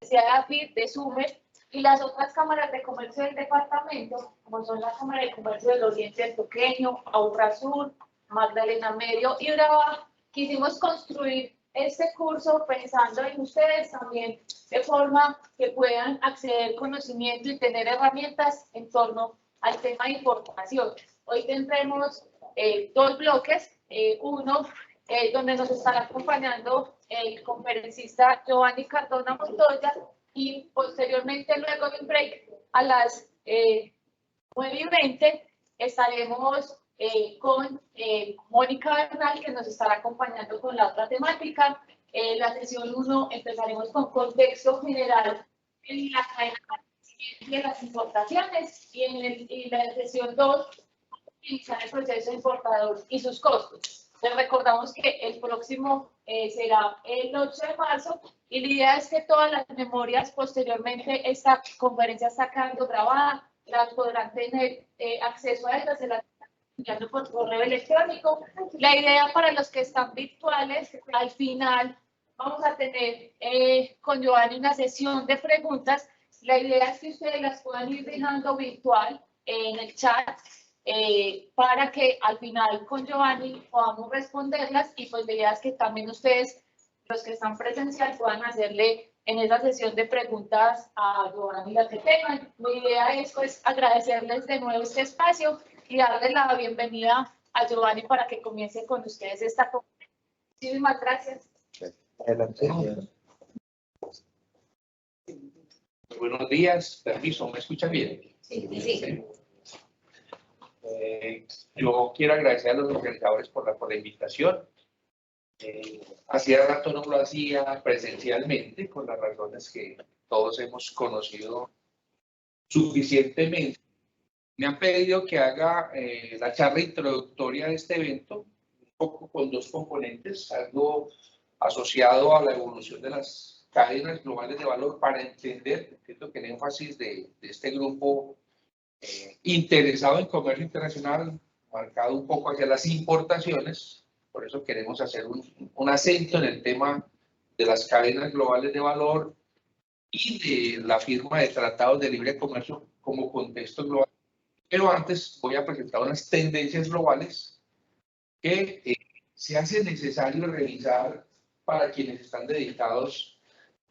de AFID, de SUME, y las otras cámaras de comercio del departamento, como son la Cámara de Comercio del Oriente Antioqueño, Aurra Sur, Magdalena Medio y Urabá, quisimos construir este curso pensando en ustedes también, de forma que puedan acceder conocimiento y tener herramientas en torno al tema de importación. Hoy tendremos dos bloques, uno donde nos estará acompañando el conferencista Giovanni Cardona Montoya, y posteriormente, luego de un break, a las 9:20, estaremos con Mónica Bernal, que nos estará acompañando con la otra temática. La sesión 1 empezaremos con contexto general en la cadena de las importaciones, y en la sesión 2, iniciar el proceso importador y sus costos. Les recordamos que el próximo será el 8 de marzo, y la idea es que todas las memorias posteriormente, esta conferencia está quedando grabada, las podrán tener acceso a ellas, se las están enviando por correo electrónico. La idea para los que están virtuales, al final vamos a tener con Giovanni una sesión de preguntas. La idea es que ustedes las puedan ir dejando virtual en el chat, para que al final con Giovanni podamos responderlas, y pues la idea es que también ustedes, los que están presencial, puedan hacerle en esa sesión de preguntas a Giovanni las que tengan. Mi idea es pues agradecerles de nuevo este espacio y darles la bienvenida a Giovanni para que comience con ustedes esta conferencia. Muchísimas gracias. Adelante. Buenos días, permiso, ¿me escuchan bien? Sí, sí. Yo quiero agradecer a los organizadores por la invitación. Hacía rato no lo hacía presencialmente, por las razones que todos hemos conocido suficientemente. Me han pedido que haga la charla introductoria de este evento, un poco con dos componentes, algo asociado a la evolución de las cadenas globales de valor, para entender, entiendo que el énfasis de este grupo interesado en comercio internacional, marcado un poco hacia las importaciones. Por eso queremos hacer un acento en el tema de las cadenas globales de valor y de la firma de tratados de libre comercio como contexto global. Pero antes voy a presentar unas tendencias globales que se hace necesario revisar para quienes están dedicados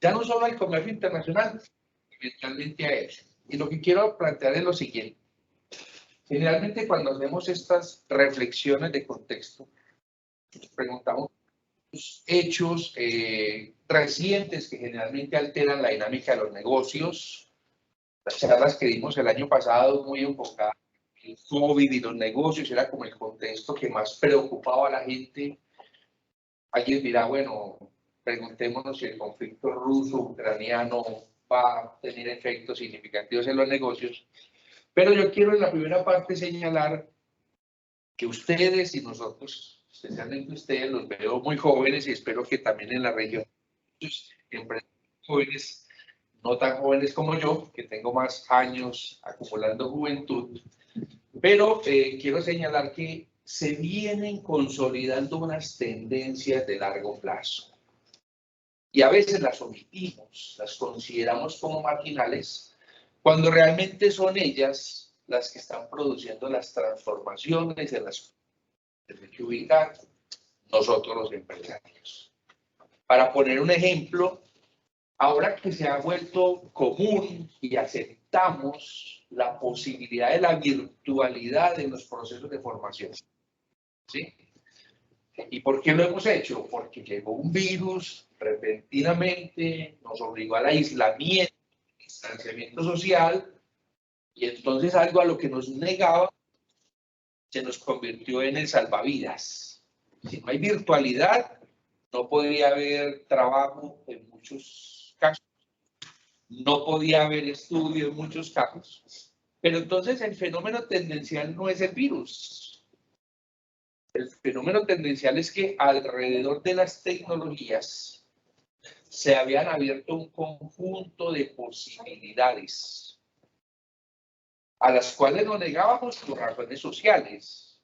ya no solo al comercio internacional, eventualmente a él. Y lo que quiero plantear es lo siguiente. Generalmente cuando hacemos estas reflexiones de contexto, nos preguntamos los hechos recientes que generalmente alteran la dinámica de los negocios. Las charlas que dimos el año pasado, muy enfocadas en el COVID y los negocios, era como el contexto que más preocupaba a la gente. Alguien dirá, bueno, preguntémonos si el conflicto ruso-ucraniano va a tener efectos significativos en los negocios. Pero yo quiero en la primera parte señalar que ustedes y nosotros, especialmente ustedes, los veo muy jóvenes, y espero que también en la región, jóvenes, no tan jóvenes como yo, que tengo más años acumulando juventud, pero quiero señalar que se vienen consolidando unas tendencias de largo plazo. Y a veces las omitimos, las consideramos como marginales, cuando realmente son ellas las que están produciendo las transformaciones en las que hay que ubicar nosotros los empresarios. Para poner un ejemplo, ahora que se ha vuelto común y aceptamos la posibilidad de la virtualidad en los procesos de formación, ¿sí? ¿Y por qué lo hemos hecho? Porque llegó un virus repentinamente, nos obligó al aislamiento, distanciamiento social, y entonces algo a lo que nos negaba se nos convirtió en el salvavidas. Si no hay virtualidad, no podría haber trabajo en muchos casos, no podía haber estudio en muchos casos, pero entonces el fenómeno tendencial no es el virus. El fenómeno tendencial es que alrededor de las tecnologías se habían abierto un conjunto de posibilidades a las cuales nos negábamos por razones sociales.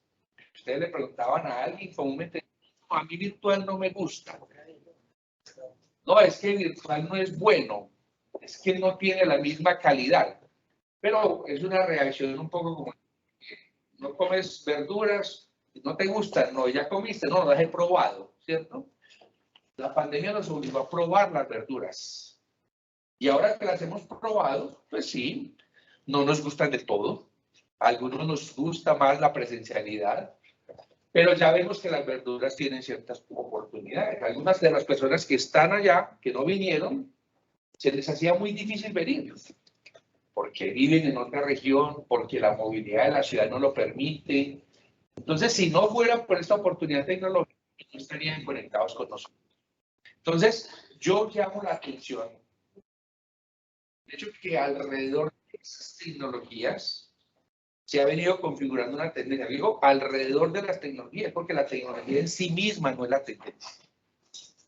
Ustedes le preguntaban a alguien comúnmente, no, a mí virtual no me gusta. No, es que virtual no es bueno. es que no tiene la misma calidad. Pero es una reacción un poco como, no comes verduras, no te gustan, no, ya comiste, no, las he probado, ¿cierto? La pandemia nos obligó a probar las verduras. Y ahora que las hemos probado, pues sí, no nos gustan del todo. A algunos nos gusta más la presencialidad, pero ya vemos que las verduras tienen ciertas oportunidades. Algunas de las personas que están allá, que no vinieron, se les hacía muy difícil venir, porque viven en otra región, porque la movilidad de la ciudad no lo permite. Entonces, si no fuera por esta oportunidad tecnológica, no estarían conectados con nosotros. Entonces, yo llamo la atención, de hecho, que alrededor de esas tecnologías se ha venido configurando una tendencia. Digo, alrededor de las tecnologías, porque la tecnología en sí misma no es la tendencia.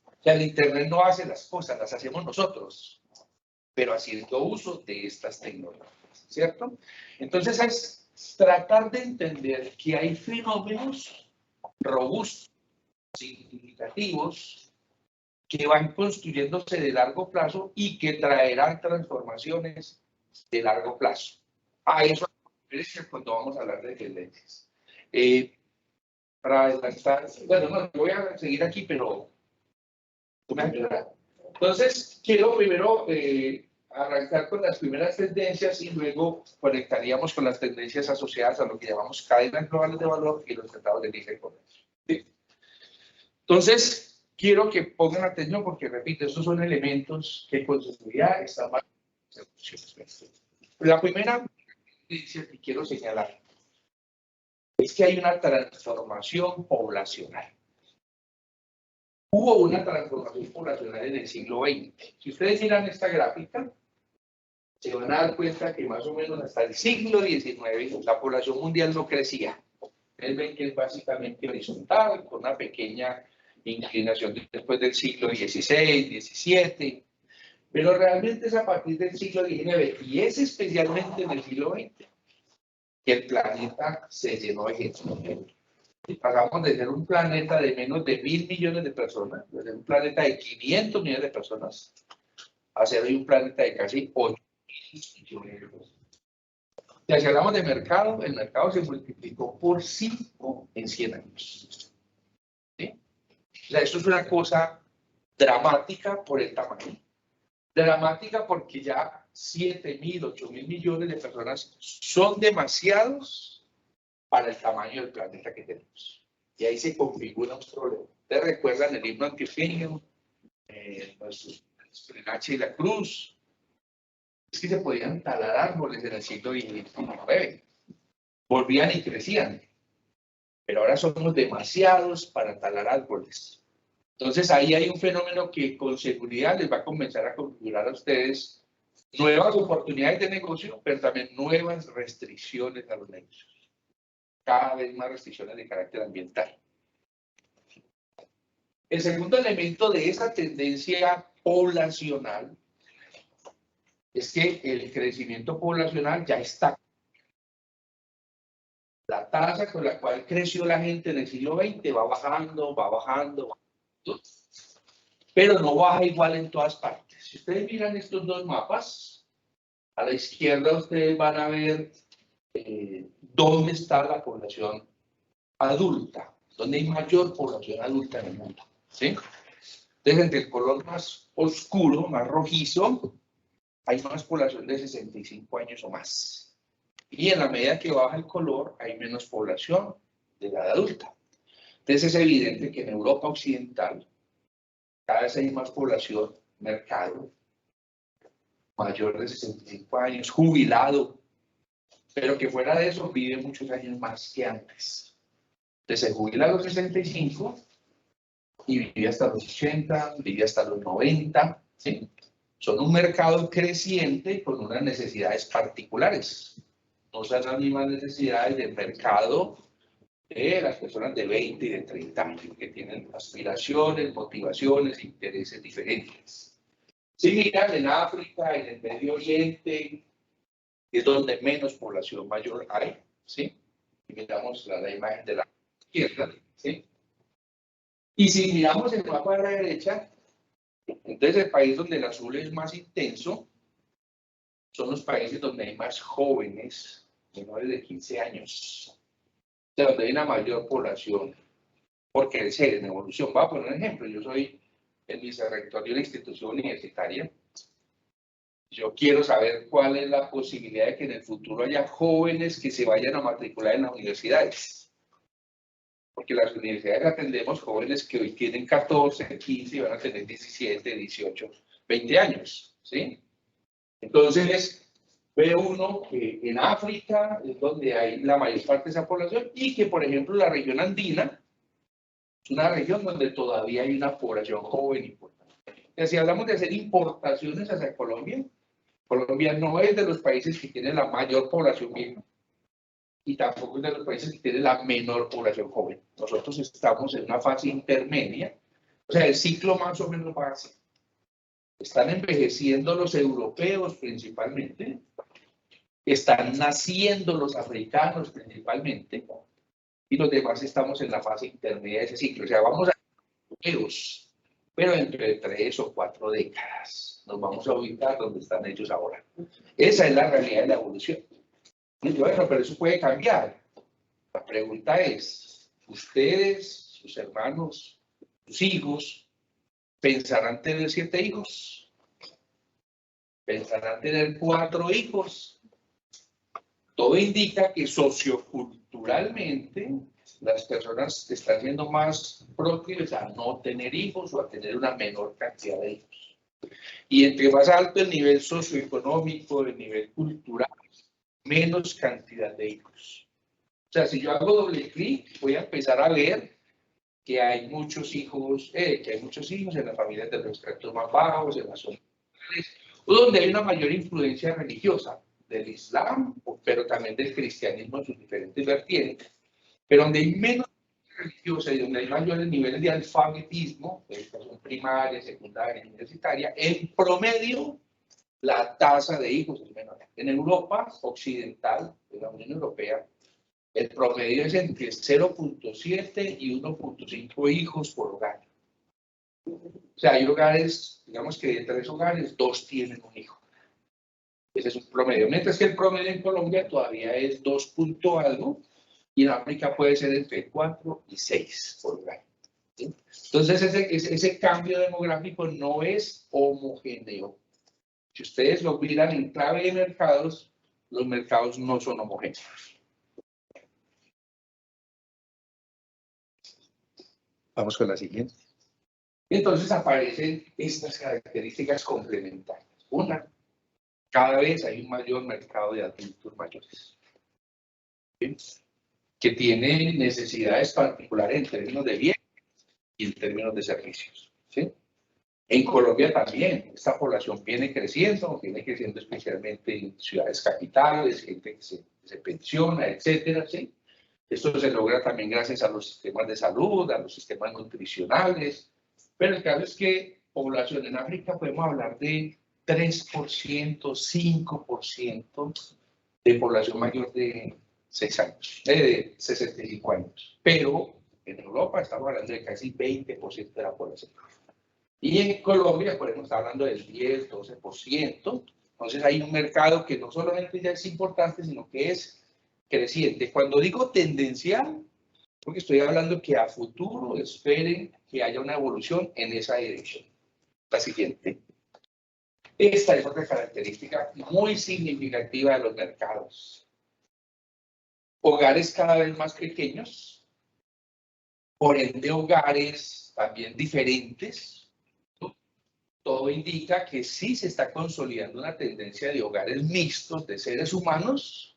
O sea, el Internet no hace las cosas, las hacemos nosotros, pero haciendo uso de estas tecnologías, ¿cierto? Entonces es tratar de entender que hay fenómenos robustos, significativos, que van construyéndose de largo plazo y que traerán transformaciones de largo plazo. A eso cuando vamos a hablar de tendencias. Para adelantar, bueno, no, voy a seguir aquí, pero tú me ayudas. Entonces, quiero primero arrancar con las primeras tendencias y luego conectaríamos con las tendencias asociadas a lo que llamamos cadenas globales de valor y los tratados de libre comercio. ¿Sí? Entonces, quiero que pongan atención porque, repito, estos son elementos que con seguridad están más. La primera tendencia que quiero señalar es que hay una transformación poblacional. Hubo una transformación poblacional en el siglo XX. Si ustedes miran esta gráfica, se van a dar cuenta que más o menos hasta el siglo XIX la población mundial no crecía. Ustedes ven que es básicamente horizontal, con una pequeña inclinación después del siglo XVI, XVII, pero realmente es a partir del siglo XIX y es especialmente en el siglo XX que el planeta se llenó de gente. Pasamos de ser un planeta de menos de 1.000 millones de personas, de ser un planeta de 500 millones de personas, a ser hoy un planeta de casi 8.000 millones de personas. Y si hablamos de mercado, el mercado se multiplicó por 5 en 100 años. ¿Sí? O sea, esto es una cosa dramática por el tamaño. Dramática porque ya 7.000, 8.000 millones de personas son demasiados para el tamaño del planeta que tenemos. Y ahí se configura un problema. ¿Ustedes recuerdan el himno antioqueño? H y la cruz. Es que se podían talar árboles en el siglo XIX. Volvían y crecían. Pero ahora somos demasiados para talar árboles. Entonces ahí hay un fenómeno que con seguridad les va a comenzar a configurar a ustedes nuevas oportunidades de negocio, pero también nuevas restricciones a los negocios. Cada vez más restricciones de carácter ambiental. El segundo elemento de esa tendencia poblacional es que el crecimiento poblacional ya está. La tasa con la cual creció la gente en el siglo XX va bajando, pero no baja igual en todas partes. Si ustedes miran estos dos mapas, a la izquierda ustedes van a ver dónde está la población adulta, dónde hay mayor población adulta en el mundo. ¿Sí? Entonces, entre el color más oscuro, más rojizo, hay más población de 65 años o más. Y en la medida que baja el color, hay menos población de edad adulta. Entonces, es evidente que en Europa Occidental cada vez hay más población, mercado, mayor de 65 años, jubilado, pero que fuera de eso vive muchos años más que antes. Entonces, se jubila a los 65 y vive hasta los 80, vive hasta los 90, ¿sí? Son un mercado creciente con unas necesidades particulares. No son las mismas necesidades del mercado de las personas de 20 y de 30 años, que tienen aspiraciones, motivaciones, intereses diferentes. Si miran en África, en el Medio Oriente, es donde menos población mayor hay, ¿sí? Y miramos la imagen de la izquierda, ¿sí? Y si miramos el mapa de la derecha, entonces el país donde el azul es más intenso son los países donde hay más jóvenes menores de 15 años, o sea, donde hay una mayor población por crecer en evolución. Voy a poner un ejemplo. Yo soy el vicerrector de una institución universitaria. Yo quiero saber cuál es la posibilidad de que en el futuro haya jóvenes que se vayan a matricular en las universidades. Porque las universidades atendemos jóvenes que hoy tienen 14, 15 y van a tener 17, 18, 20 años, ¿sí? Entonces, ve uno que en África es donde hay la mayor parte de esa población y que, por ejemplo, la región andina es una región donde todavía hay una población joven importante. Y si hablamos de hacer importaciones hacia Colombia, Colombia no es de los países que tienen la mayor población vieja y tampoco es de los países que tienen la menor población joven. Nosotros estamos en una fase intermedia, o sea, el ciclo más o menos va así. Están envejeciendo los europeos principalmente, están naciendo los africanos principalmente, y los demás estamos en la fase intermedia de ese ciclo. O sea, vamos a europeos, pero dentro de 3 o 4 décadas nos vamos a ubicar donde están ellos ahora. Esa es la realidad de la evolución. Y bueno, pero eso puede cambiar. La pregunta es, ¿ustedes, sus hermanos, sus hijos, pensarán tener 7 hijos? ¿Pensarán tener 4 hijos? Todo indica que socioculturalmente las personas están siendo más proclives a no tener hijos o a tener una menor cantidad de hijos. Y entre más alto el nivel socioeconómico, el nivel cultural, menos cantidad de hijos. O sea, si yo hago doble clic, voy a empezar a ver que hay muchos hijos, en las familias de los estratos más bajos, en las zonas rurales, o donde hay una mayor influencia religiosa del Islam, pero también del cristianismo en sus diferentes vertientes, pero donde hay menos religiosa y donde hay mayores niveles de alfabetismo, de educación primaria, secundaria, universitaria, en promedio la tasa de hijos es menor. En Europa occidental, en la Unión Europea, el promedio es entre 0.7 y 1.5 hijos por hogar. O sea, hay hogares, digamos que de 3 hogares, 2 tienen un hijo. Ese es un promedio. Mientras que el promedio en Colombia todavía es 2 punto algo, y en África puede ser entre 4 y 6 por hogar. ¿Sí? Entonces, ese cambio demográfico no es homogéneo. Si ustedes lo miran en clave de mercados, los mercados no son homogéneos. Vamos con la siguiente. Entonces aparecen estas características complementarias. Una, cada vez hay un mayor mercado de adultos mayores, ¿sí?, que tiene necesidades particulares en términos de bienes y en términos de servicios, ¿sí? En Colombia también, esta población viene creciendo especialmente en ciudades capitales, gente que se pensiona, etcétera, ¿sí? Esto se logra también gracias a los sistemas de salud, a los sistemas nutricionales, pero el caso es que población en África podemos hablar de 3%, 5% de población mayor de 6 años, de 65 años, pero en Europa estamos hablando de casi 20% de la población. Y en Colombia, por ejemplo, está hablando del 10, 12%. Entonces hay un mercado que no solamente ya es importante, sino que es creciente. Cuando digo tendencial, porque estoy hablando que a futuro esperen que haya una evolución en esa dirección. La siguiente. Esta es otra característica muy significativa de los mercados. Hogares cada vez más pequeños, por ende hogares también diferentes. Todo indica que sí se está consolidando una tendencia de hogares mixtos de seres humanos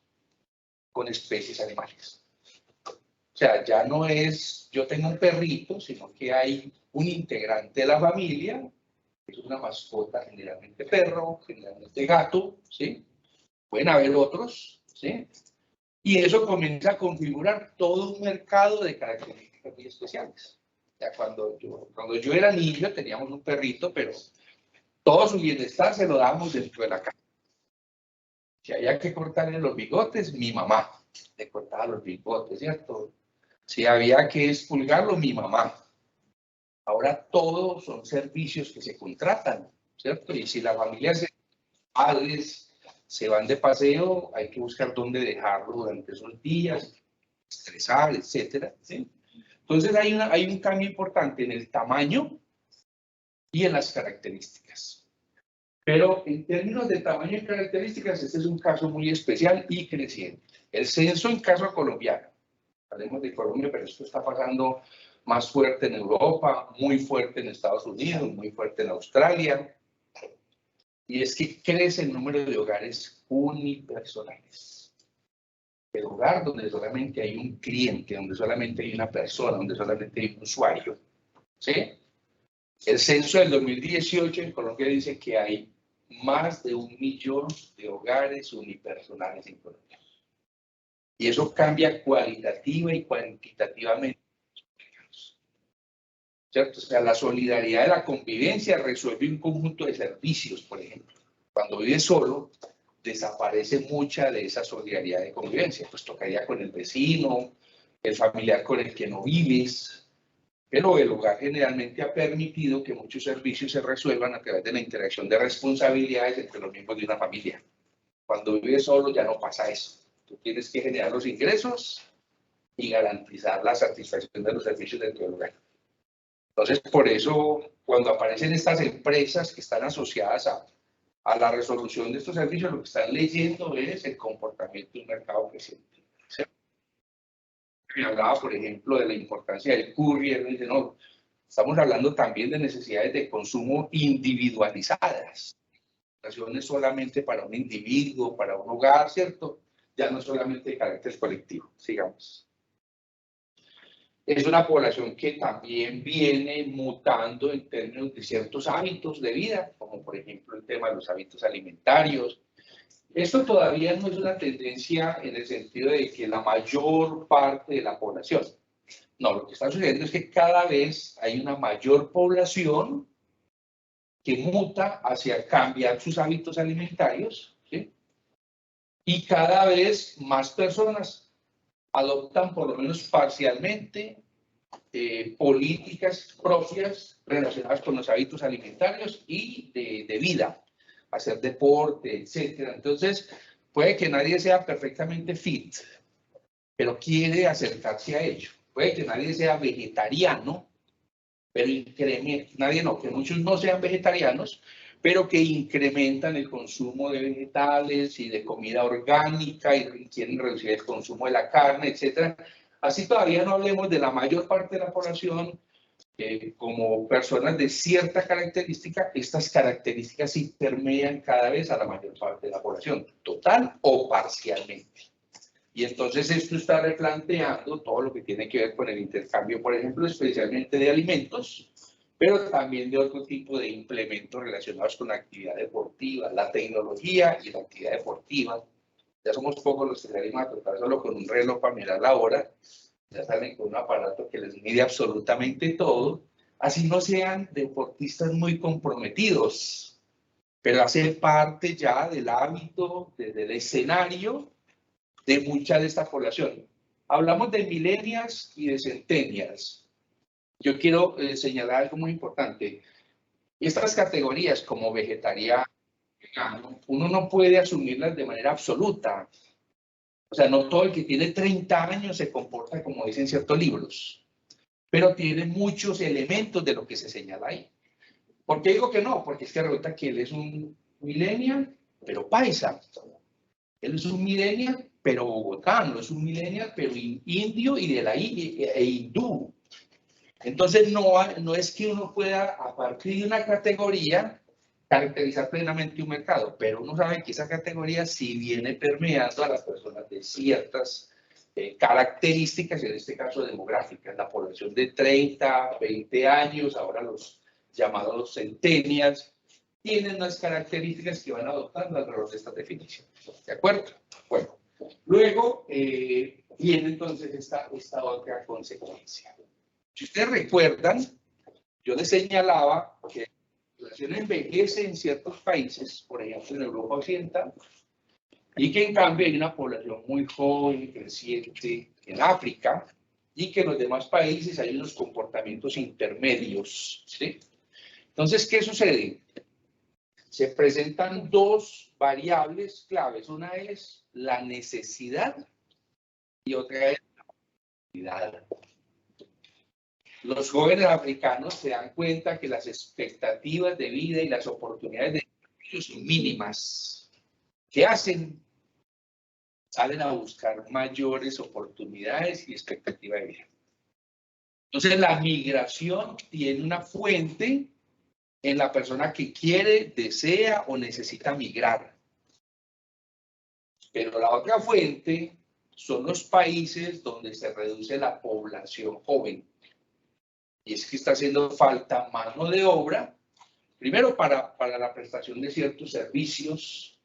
con especies animales. O sea, ya no es yo tengo un perrito, sino que hay un integrante de la familia, que es una mascota, generalmente perro, generalmente gato, ¿sí? Pueden haber otros, ¿sí? Y eso comienza a configurar todo un mercado de características muy especiales. Ya cuando yo era niño teníamos un perrito, pero todo su bienestar se lo dábamos dentro de la casa. Si había que cortarle los bigotes, mi mamá le cortaba los bigotes, ¿cierto? Si había que expulgarlo, mi mamá. Ahora todos son servicios que se contratan, ¿cierto? Y si la familia es padres, se van de paseo, hay que buscar dónde dejarlo durante esos días, estresar, etcétera, ¿sí? Entonces hay un cambio importante en el tamaño y en las características. Pero en términos de tamaño y características, este es un caso muy especial y creciente. El censo en caso colombiano, hablemos de Colombia, pero esto está pasando más fuerte en Europa, muy fuerte en Estados Unidos, muy fuerte en Australia, y es que crece el número de hogares unipersonales. El hogar donde solamente hay un cliente, donde solamente hay una persona, donde solamente hay un usuario, ¿sí? El censo del 2018 en Colombia dice que hay más de 1 millón de hogares unipersonales en Colombia. Y eso cambia cualitativa y cuantitativamente. ¿Cierto? O sea, la solidaridad de la convivencia resuelve un conjunto de servicios, por ejemplo. Cuando vives solo, desaparece mucha de esa solidaridad de convivencia. Pues tocaría con el vecino, el familiar con el que no vives. Pero el hogar generalmente ha permitido que muchos servicios se resuelvan a través de la interacción de responsabilidades entre los miembros de una familia. Cuando vives solo ya no pasa eso. Tú tienes que generar los ingresos y garantizar la satisfacción de los servicios dentro del hogar. Entonces, por eso, cuando aparecen estas empresas que están asociadas a la resolución de estos servicios, lo que están leyendo es el comportamiento de un mercado creciente. ¿Sí? Me hablaba, por ejemplo, de la importancia del courier. Dice, no, estamos hablando también de necesidades de consumo individualizadas. No es solamente para un individuo, para un hogar, ¿cierto? Ya no solamente de carácter colectivo, sigamos. Es una población que también viene mutando en términos de ciertos hábitos de vida, como por ejemplo el tema de los hábitos alimentarios. Esto todavía no es una tendencia en el sentido de que la mayor parte de la población. No, lo que está sucediendo es que cada vez hay una mayor población que muta hacia cambiar sus hábitos alimentarios, ¿sí? Y cada vez más personas adoptan por lo menos parcialmente políticas propias relacionadas con los hábitos alimentarios y de vida, hacer deporte, etc. Entonces, puede que nadie sea perfectamente fit, pero quiere acercarse a ello. Puede que nadie sea vegetariano, pero que muchos no sean vegetarianos, pero que incrementan el consumo de vegetales y de comida orgánica y quieren reducir el consumo de la carne, etc. Así todavía no hablemos de la mayor parte de la población como personas de cierta característica. Estas características sí permean cada vez a la mayor parte de la población, total o parcialmente. Y entonces esto está replanteando todo lo que tiene que ver con el intercambio, por ejemplo, especialmente de alimentos, pero también de otro tipo de implementos relacionados con la actividad deportiva, la tecnología y la actividad deportiva. Ya somos pocos los que salimos a tratar solo con un reloj para mirar la hora, ya salen con un aparato que les mide absolutamente todo, así no sean deportistas muy comprometidos, pero hace parte ya del hábito, del escenario de mucha de esta población. Hablamos de millennials y de centennials. Yo quiero señalar algo muy importante. Estas categorías como vegetariano, vegano, uno no puede asumirlas de manera absoluta. O sea, no todo el que tiene 30 años se comporta como dicen ciertos libros, pero tiene muchos elementos de lo que se señala ahí. ¿Por qué digo que no? Porque es que resulta que él es un millennial, pero paisa. Él es un millennial, pero bogotano. Es un millennial, pero indio y de la hindú. Entonces, no es que uno pueda, a partir de una categoría, caracterizar plenamente un mercado, pero uno sabe que esa categoría sí viene permeando a las personas de ciertas características, en este caso demográficas, la población de 30, 20 años, ahora los llamados centennials, tienen unas características que van adoptando alrededor de estas definiciones. ¿De acuerdo? Bueno, luego viene entonces esta otra consecuencia. Si ustedes recuerdan, yo les señalaba que la población envejece en ciertos países, por ejemplo en Europa Occidental, y que en cambio hay una población muy joven, creciente en África, y que en los demás países hay unos comportamientos intermedios, ¿sí? Entonces, ¿qué sucede? Se presentan dos variables claves. Una es la necesidad y otra es la oportunidad. Los jóvenes africanos se dan cuenta que las expectativas de vida y las oportunidades de desarrollo son mínimas. ¿Qué hacen? Salen a buscar mayores oportunidades y expectativa de vida. Entonces, la migración tiene una fuente en la persona que quiere, desea o necesita migrar. Pero la otra fuente son los países donde se reduce la población joven. Y es que está haciendo falta mano de obra, primero para la prestación de ciertos servicios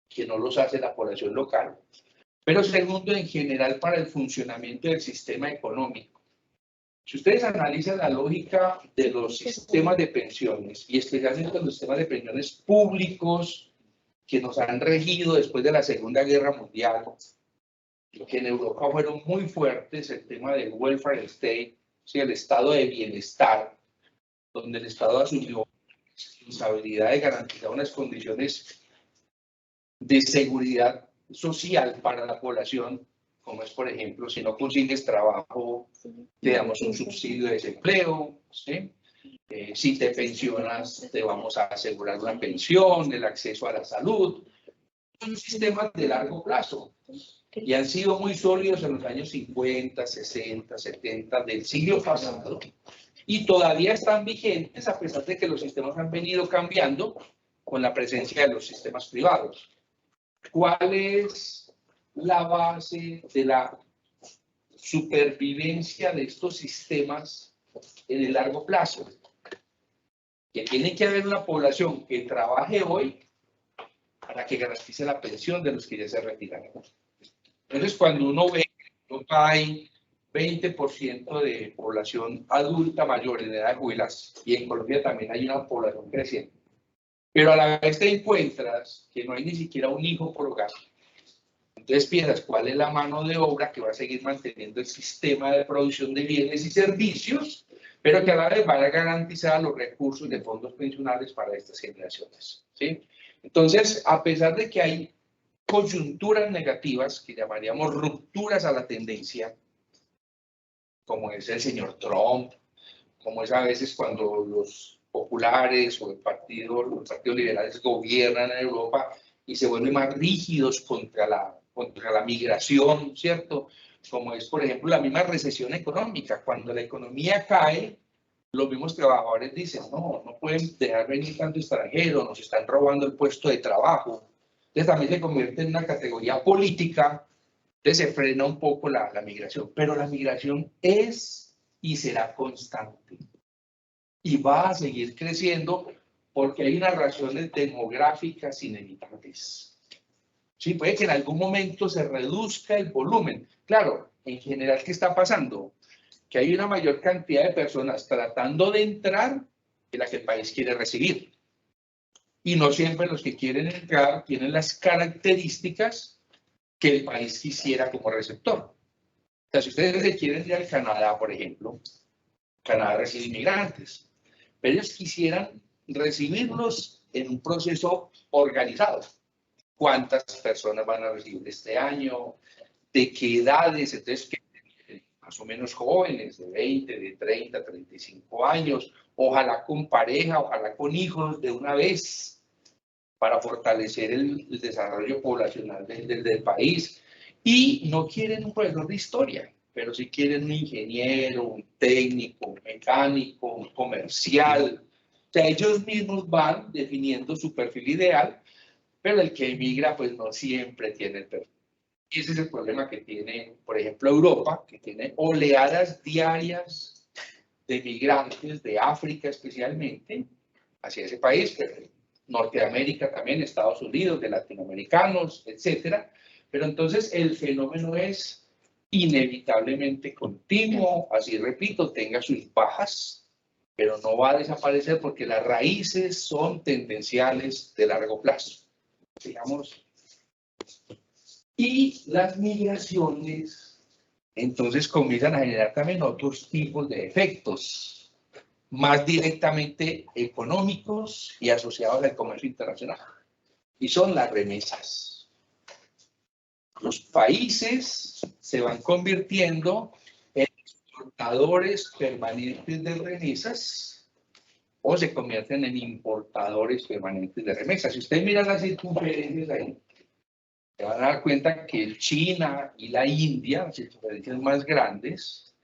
que no los hace la población local, pero segundo, en general, para el funcionamiento del sistema económico. Si ustedes analizan la lógica de los sistemas de pensiones, y especialmente los sistemas de pensiones públicos que nos han regido después de la Segunda Guerra Mundial, que en Europa fueron muy fuertes, el tema del welfare state, ¿sí? El estado de bienestar, donde el Estado asumió la responsabilidad de garantizar unas condiciones de seguridad social para la población, como es, por ejemplo, si no consigues trabajo, te damos un subsidio de desempleo, ¿sí? Si te pensionas, te vamos a asegurar una pensión, el acceso a la salud. Son sistemas de largo plazo y han sido muy sólidos en los años 50, 60, 70 del siglo pasado y todavía están vigentes a pesar de que los sistemas han venido cambiando con la presencia de los sistemas privados. ¿Cuál es la base de la supervivencia de estos sistemas en el largo plazo? Que tiene que haber una población que trabaje hoy para que garantice la pensión de los que ya se retiraron. Entonces, cuando uno ve que en Europa hay 20% de población adulta mayor en edad de jubilación, y en Colombia también hay una población creciente, pero a la vez te encuentras que no hay ni siquiera un hijo por hogar. Entonces piensas cuál es la mano de obra que va a seguir manteniendo el sistema de producción de bienes y servicios, pero que a la vez va a garantizar los recursos de fondos pensionales para estas generaciones, ¿sí? Entonces, a pesar de que hay coyunturas negativas, que llamaríamos rupturas a la tendencia, como es el señor Trump, como es a veces cuando los populares o los partidos liberales gobiernan en Europa y se vuelven más rígidos contra la migración, ¿cierto? Como es, por ejemplo, la misma recesión económica. Cuando la economía cae, los mismos trabajadores dicen, no pueden dejar venir tanto extranjero, nos están robando el puesto de trabajo. Entonces también se convierte en una categoría política, entonces se frena un poco la migración. Pero la migración es y será constante. Y va a seguir creciendo porque hay unas razones demográficas inevitables. Sí, puede que en algún momento se reduzca el volumen. Claro, en general, ¿qué está pasando? Que hay una mayor cantidad de personas tratando de entrar que la que el país quiere recibir. Y no siempre los que quieren entrar tienen las características que el país quisiera como receptor. O sea, si ustedes se quieren ir al Canadá, por ejemplo, Canadá recibe inmigrantes, pero ellos quisieran recibirlos en un proceso organizado. ¿Cuántas personas van a recibir este año? ¿De qué edades? Entonces, más o menos jóvenes, de 20, de 30, 35 años, ojalá con pareja, ojalá con hijos de una vez, para fortalecer el desarrollo poblacional del país. Y no quieren un profesor de historia, pero sí quieren un ingeniero, un técnico, un mecánico, un comercial. O sea, ellos mismos van definiendo su perfil ideal, pero el que emigra pues no siempre tiene el perfil. Y ese es el problema que tiene, por ejemplo, Europa, que tiene oleadas diarias de migrantes de África especialmente, hacia ese país, pero Norteamérica también, Estados Unidos, de latinoamericanos, etcétera. Pero entonces el fenómeno es inevitablemente continuo, así repito, tenga sus bajas, pero no va a desaparecer porque las raíces son tendenciales de largo plazo. Digamos. Y las migraciones, entonces, comienzan a generar también otros tipos de efectos, más directamente económicos y asociados al comercio internacional. y son las remesas. Los países se van convirtiendo en exportadores permanentes de remesas o se convierten en importadores permanentes de remesas. Si ustedes miran las circunferencias ahí, se van a dar cuenta que China y la India, las circunferencias más grandes,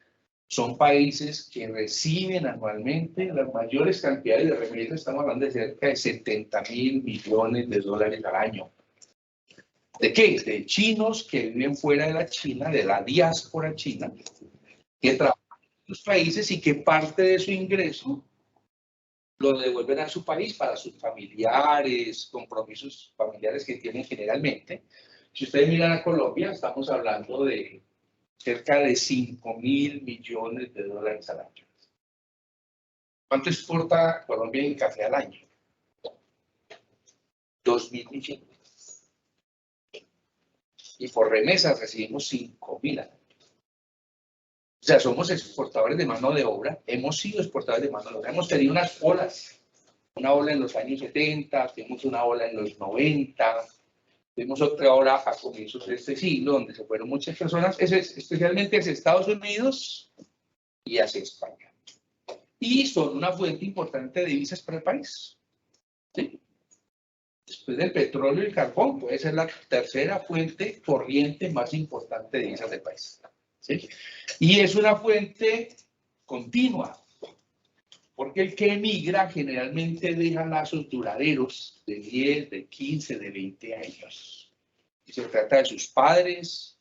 son países que reciben anualmente las mayores cantidades de remesas. Estamos hablando de cerca de 70.000 millones de dólares al año. ¿De qué? De chinos que viven fuera de la China, de la diáspora china, que trabajan en los países y que parte de su ingreso lo devuelven a su país para sus familiares, compromisos familiares que tienen generalmente. Si ustedes miran a Colombia, estamos hablando de cerca de 5.000 millones de dólares al año. ¿Cuánto exporta Colombia en café al año? 2.000 millones. Y por remesas recibimos 5.000 al año. O sea, somos exportadores de mano de obra, hemos sido exportadores de mano de obra, hemos tenido unas olas, una ola en los años 70, tuvimos una ola en los 90, tuvimos otra ola a comienzos de este siglo, donde se fueron muchas personas, especialmente hacia Estados Unidos y hacia España. Y son una fuente importante de divisas para el país. ¿Sí? Después del petróleo y el carbón, puede ser la tercera fuente corriente más importante de divisas del país. ¿Sí? Y es una fuente continua, porque el que emigra generalmente deja lazos duraderos de 10, de 15, de 20 años. Si se trata de sus padres,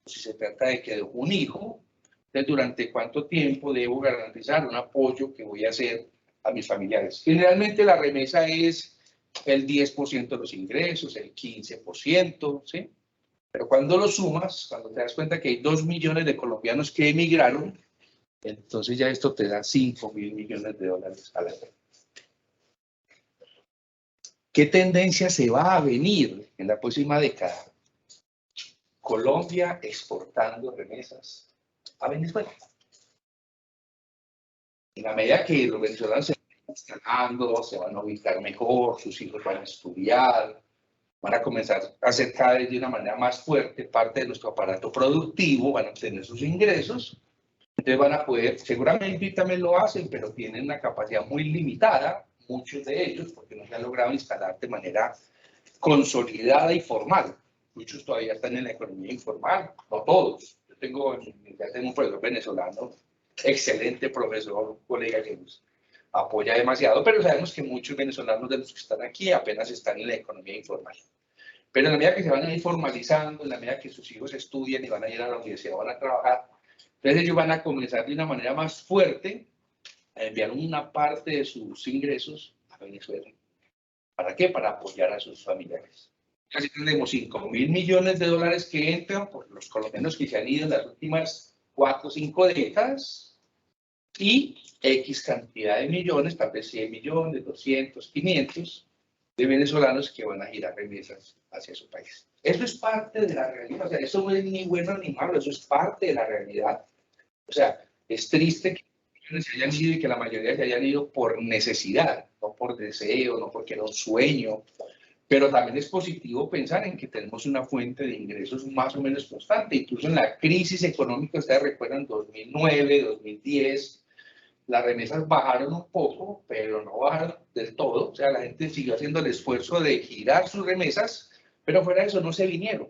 o si se trata de que dejó un hijo, entonces durante cuánto tiempo debo garantizar un apoyo que voy a hacer a mis familiares. Generalmente la remesa es el 10% de los ingresos, el 15%, ¿sí? Pero cuando lo sumas, cuando te das cuenta que hay 2 millones de colombianos que emigraron, entonces ya esto te da 5.000 millones de dólares al año. ¿Qué tendencia se va a venir en la próxima década? Colombia exportando remesas a Venezuela. En la medida que los venezolanos se van instalando, se van a ubicar mejor, sus hijos van a estudiar, van a comenzar a hacer cada vez de una manera más fuerte parte de nuestro aparato productivo, van a obtener sus ingresos, entonces van a poder, seguramente también lo hacen, pero tienen una capacidad muy limitada, muchos de ellos, porque no se han logrado instalar de manera consolidada y formal. Muchos todavía están en la economía informal, no todos. Yo tengo un profesor venezolano, excelente profesor, colega que nos apoya demasiado, pero sabemos que muchos venezolanos de los que están aquí apenas están en la economía informal. Pero en la medida que se van a ir formalizando, en la medida que sus hijos estudien y van a ir a la universidad, van a trabajar, entonces ellos van a comenzar de una manera más fuerte a enviar una parte de sus ingresos a Venezuela. ¿Para qué? Para apoyar a sus familiares. Así tenemos 5.000 millones de dólares que entran por los colombianos que se han ido en las últimas 4 o 5 décadas y X cantidad de millones, tal vez 100 millones, 200, 500 de venezolanos que van a girar remesas hacia su país. Eso es parte de la realidad, o sea, eso no es ni bueno ni malo, eso es parte de la realidad. O sea, es triste que se hayan ido y que la mayoría se hayan ido por necesidad, no por deseo, no porque era un sueño, pero también es positivo pensar en que tenemos una fuente de ingresos más o menos constante. Incluso en la crisis económica, ustedes recuerdan, 2009, 2010, las remesas bajaron un poco, pero no bajaron del todo. O sea, la gente siguió haciendo el esfuerzo de girar sus remesas, pero fuera de eso no se vinieron.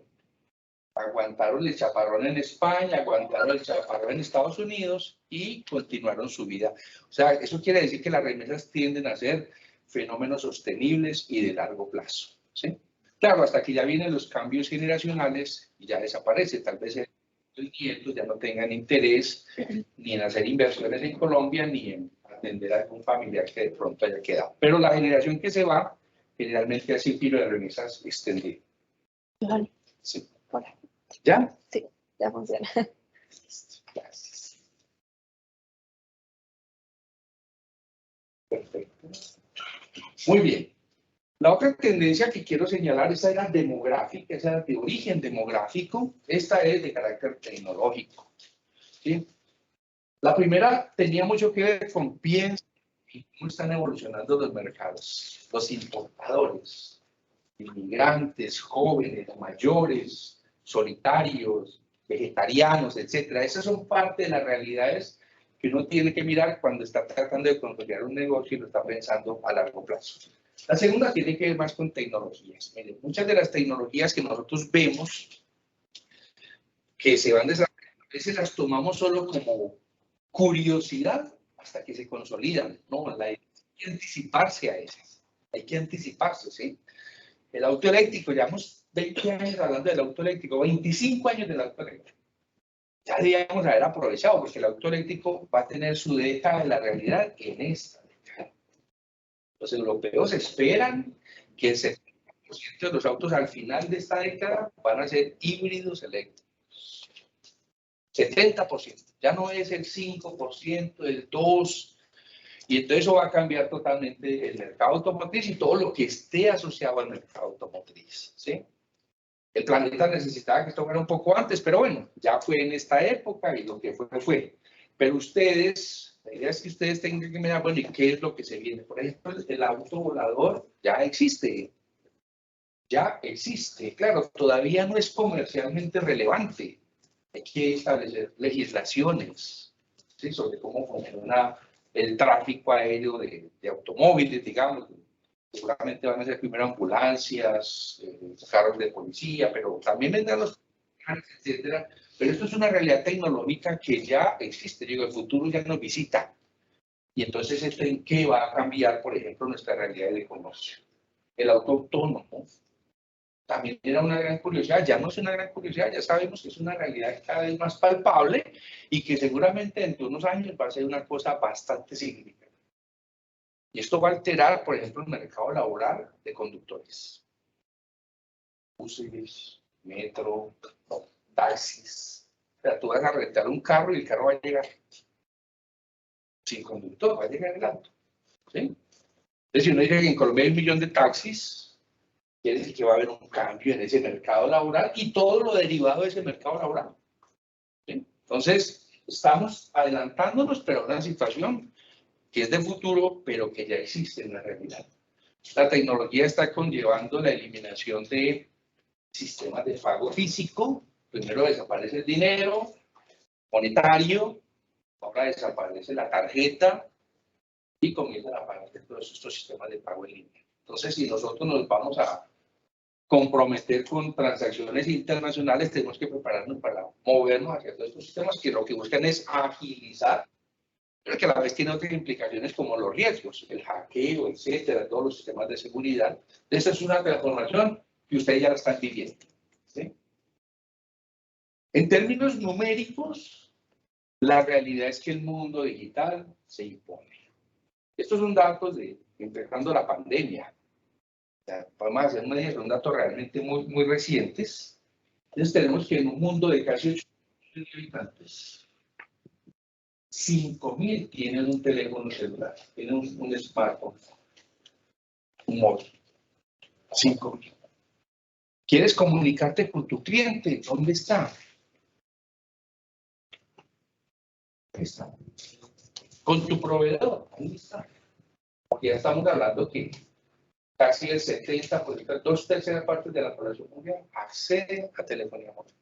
Aguantaron el chaparrón en España, aguantaron el chaparrón en Estados Unidos y continuaron su vida. O sea, eso quiere decir que las remesas tienden a ser fenómenos sostenibles y de largo plazo, ¿sí? Claro, hasta que ya vienen los cambios generacionales y ya desaparece. Tal vez los nietos ya no tengan interés ni en hacer inversiones en Colombia ni en atender a algún familiar que de pronto haya quedado. Pero la generación que se va, generalmente hace un tiro de remesas extendido. Vale. Sí. Hola. ¿Ya? Sí, ya funciona. Gracias. Perfecto. Muy bien. La otra tendencia que quiero señalar, esa era demográfica, esa era de origen demográfico, esta es de carácter tecnológico. ¿Sí? La primera tenía mucho que ver con cómo están evolucionando los mercados, los importadores. inmigrantes, jóvenes, mayores, solitarios, vegetarianos, etcétera. Esas son parte de las realidades que uno tiene que mirar cuando está tratando de consolidar un negocio y lo está pensando a largo plazo. La segunda tiene que ver más con tecnologías. Miren, muchas de las tecnologías que nosotros vemos que se van desarrollando, a veces las tomamos solo como curiosidad hasta que se consolidan. No, hay que anticiparse a esas. Hay que anticiparse, ¿sí? El auto eléctrico, llevamos 20 años hablando del auto eléctrico, 25 años del auto eléctrico. Ya debíamos haber aprovechado, porque el auto eléctrico va a tener su década de la realidad en esta década. Los europeos esperan que el 70% de los autos al final de esta década van a ser híbridos eléctricos. 70%, ya no es el 5%, el 2%, y entonces eso va a cambiar totalmente el mercado automotriz y todo lo que esté asociado al mercado automotriz, ¿sí? El planeta necesitaba que esto fuera un poco antes, pero bueno, ya fue en esta época y lo que fue, fue. Pero ustedes, la idea es que ustedes tengan que mirar, bueno, ¿y qué es lo que se viene? Por ejemplo, el auto volador ya existe. Ya existe. Claro, todavía no es comercialmente relevante. Hay que establecer legislaciones, ¿sí? Sobre cómo funciona el tráfico aéreo de automóviles, digamos. Seguramente van a ser primero ambulancias, carros de policía, pero también vendrán los etcétera. Pero esto es una realidad tecnológica que ya existe. Digo, el futuro ya nos visita. Y entonces, ¿esto en qué va a cambiar, por ejemplo, nuestra realidad de comercio? El auto autónomo también era una gran curiosidad, ya no es una gran curiosidad, ya sabemos que es una realidad cada vez más palpable y que seguramente dentro de unos años va a ser una cosa bastante significativa. Y esto va a alterar, por ejemplo, el mercado laboral de conductores. Buses, metro, taxis. O sea, tú vas a rentar un carro y el carro va a llegar sin conductor, va a llegar el auto. ¿Sí? Entonces, si uno dice que en Colombia hay 1 millón de taxis, quiere decir que va a haber un cambio en ese mercado laboral y todo lo derivado de ese mercado laboral. ¿Sí? Entonces, estamos adelantándonos, pero a una situación que es de futuro, pero que ya existe en la realidad. La tecnología está conllevando la eliminación de sistemas de pago físico. Primero desaparece el dinero monetario, ahora desaparece la tarjeta y comienzan a aparecer todos estos sistemas de pago en línea. Entonces, si nosotros nos vamos a comprometer con transacciones internacionales, tenemos que prepararnos para movernos hacia todos estos sistemas que lo que buscan es agilizar, pero que a la vez tiene otras implicaciones como los riesgos, el hackeo, etcétera, todos los sistemas de seguridad. Esta es una transformación que ustedes ya la están viviendo. ¿Sí? En términos numéricos, la realidad es que el mundo digital se impone. Estos son datos de empezando la pandemia. Podemos hacer un dato realmente muy recientes. Entonces tenemos que en un mundo de casi 8 millones de habitantes, 5.000 tienen un teléfono celular, tienen un smartphone, un móvil. 5.000. ¿Quieres comunicarte con tu cliente? ¿Dónde está? Ahí está. Con tu proveedor, ahí está. Porque ya estamos hablando que casi el 70%, 2/3 partes de la población mundial acceden a telefonía móvil.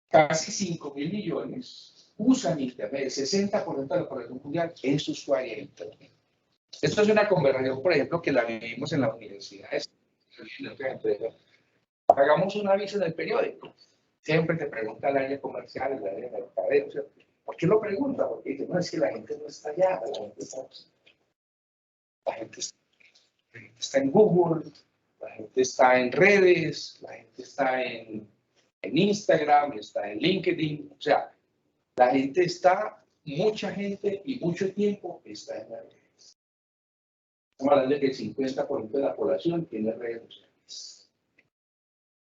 Casi 5.000 millones usan Internet, el 60% de la población mundial es usuaria de Internet. Esto es una conversación, por ejemplo, que la vivimos en la universidad. Hagamos un aviso en el periódico. Siempre te pregunta el área comercial, el área de mercadeo. ¿Por qué lo pregunta? Porque dice, no, es que la gente no está allá, la gente está en Google, la gente está en redes, la gente está en Instagram, está en LinkedIn. O sea, la gente está, mucha gente y mucho tiempo está en las redes. Estamos hablando de que el 50% de la población tiene redes sociales.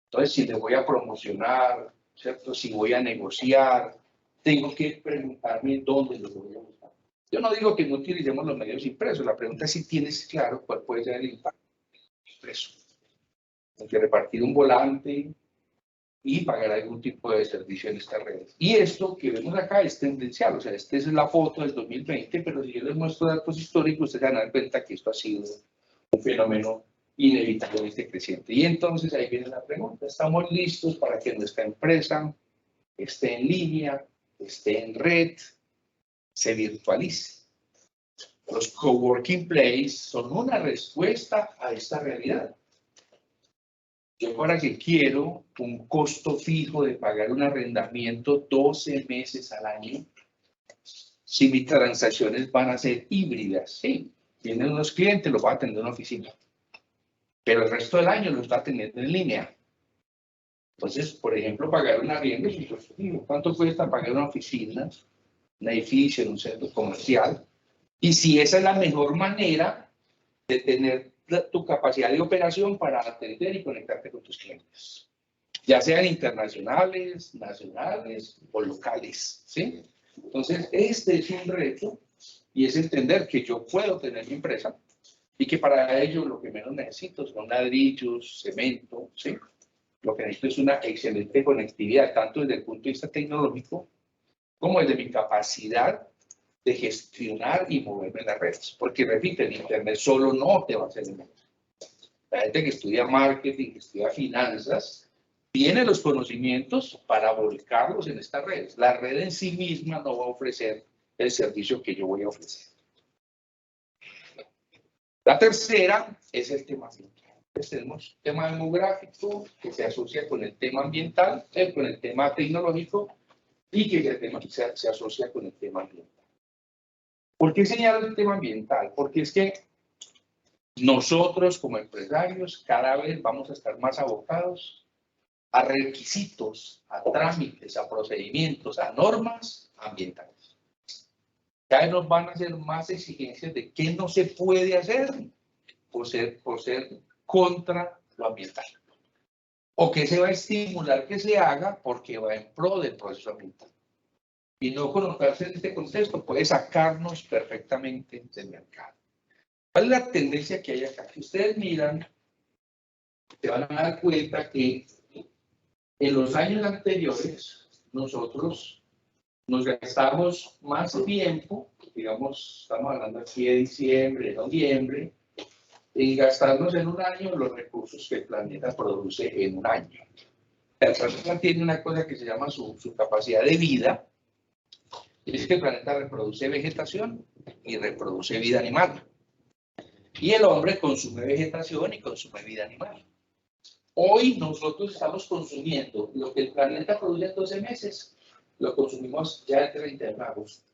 Entonces, si le voy a promocionar, ¿cierto? Si voy a negociar, tengo que preguntarme dónde lo voy a buscar. Yo no digo que no utilicemos los medios impresos, la pregunta es si tienes claro cuál puede ser el impacto impreso. Hay que repartir un volante y pagar algún tipo de servicio en estas redes. Y esto que vemos acá es tendencial, o sea, esta es la foto del 2020, pero si yo les muestro datos históricos, ustedes se van a dar cuenta que esto ha sido un fenómeno inevitablemente creciente. Y entonces ahí viene la pregunta, ¿estamos listos para que nuestra empresa esté en línea, esté en red, se virtualice? Los coworking place son una respuesta a esta realidad. Yo para que quiero un costo fijo de pagar un arrendamiento 12 meses al año, si mis transacciones van a ser híbridas, sí, tienen unos clientes, los va a atender en una oficina, pero el resto del año los va a tener en línea. Entonces, por ejemplo, pagar un arriendo, ¿cuánto cuesta pagar una oficina, un edificio, en un centro comercial? Y si esa es la mejor manera de tener tu capacidad de operación para atender y conectarte con tus clientes, ya sean internacionales, nacionales o locales, ¿sí? Entonces, este es un reto y es entender que yo puedo tener mi empresa y que para ello lo que menos necesito son ladrillos, cemento, ¿sí? Lo que necesito es una excelente conectividad, tanto desde el punto de vista tecnológico como desde mi capacidad de gestionar y moverme en las redes. Porque, repito, el Internet solo no te va a hacer el negocio. La gente que estudia marketing, que estudia finanzas, tiene los conocimientos para volcarlos en estas redes. La red en sí misma no va a ofrecer el servicio que yo voy a ofrecer. La tercera es el tema ambiental. Entonces tenemos tema demográfico que se asocia con el tema ambiental, con el tema tecnológico y que el tema se asocia con el tema ambiental. ¿Por qué señalo el tema ambiental? Porque es que nosotros como empresarios cada vez vamos a estar más abocados a requisitos, a trámites, a procedimientos, a normas ambientales. Cada vez nos van a hacer más exigencias de qué no se puede hacer por ser contra lo ambiental. O qué se va a estimular que se haga porque va en pro del proceso ambiental. Y no colocarse en este contexto puede sacarnos perfectamente del mercado. ¿Cuál es la tendencia que hay acá? Si ustedes miran, se van a dar cuenta que en los años anteriores nosotros nos gastamos más tiempo, digamos, estamos hablando aquí de diciembre, de noviembre, en gastarnos en un año los recursos que el planeta produce en un año. El planeta tiene una cosa que se llama su capacidad de vida, y es que el planeta reproduce vegetación y reproduce vida animal. Y el hombre consume vegetación y consume vida animal. Hoy nosotros estamos consumiendo lo que el planeta produce en 12 meses, lo consumimos ya el 31 de agosto.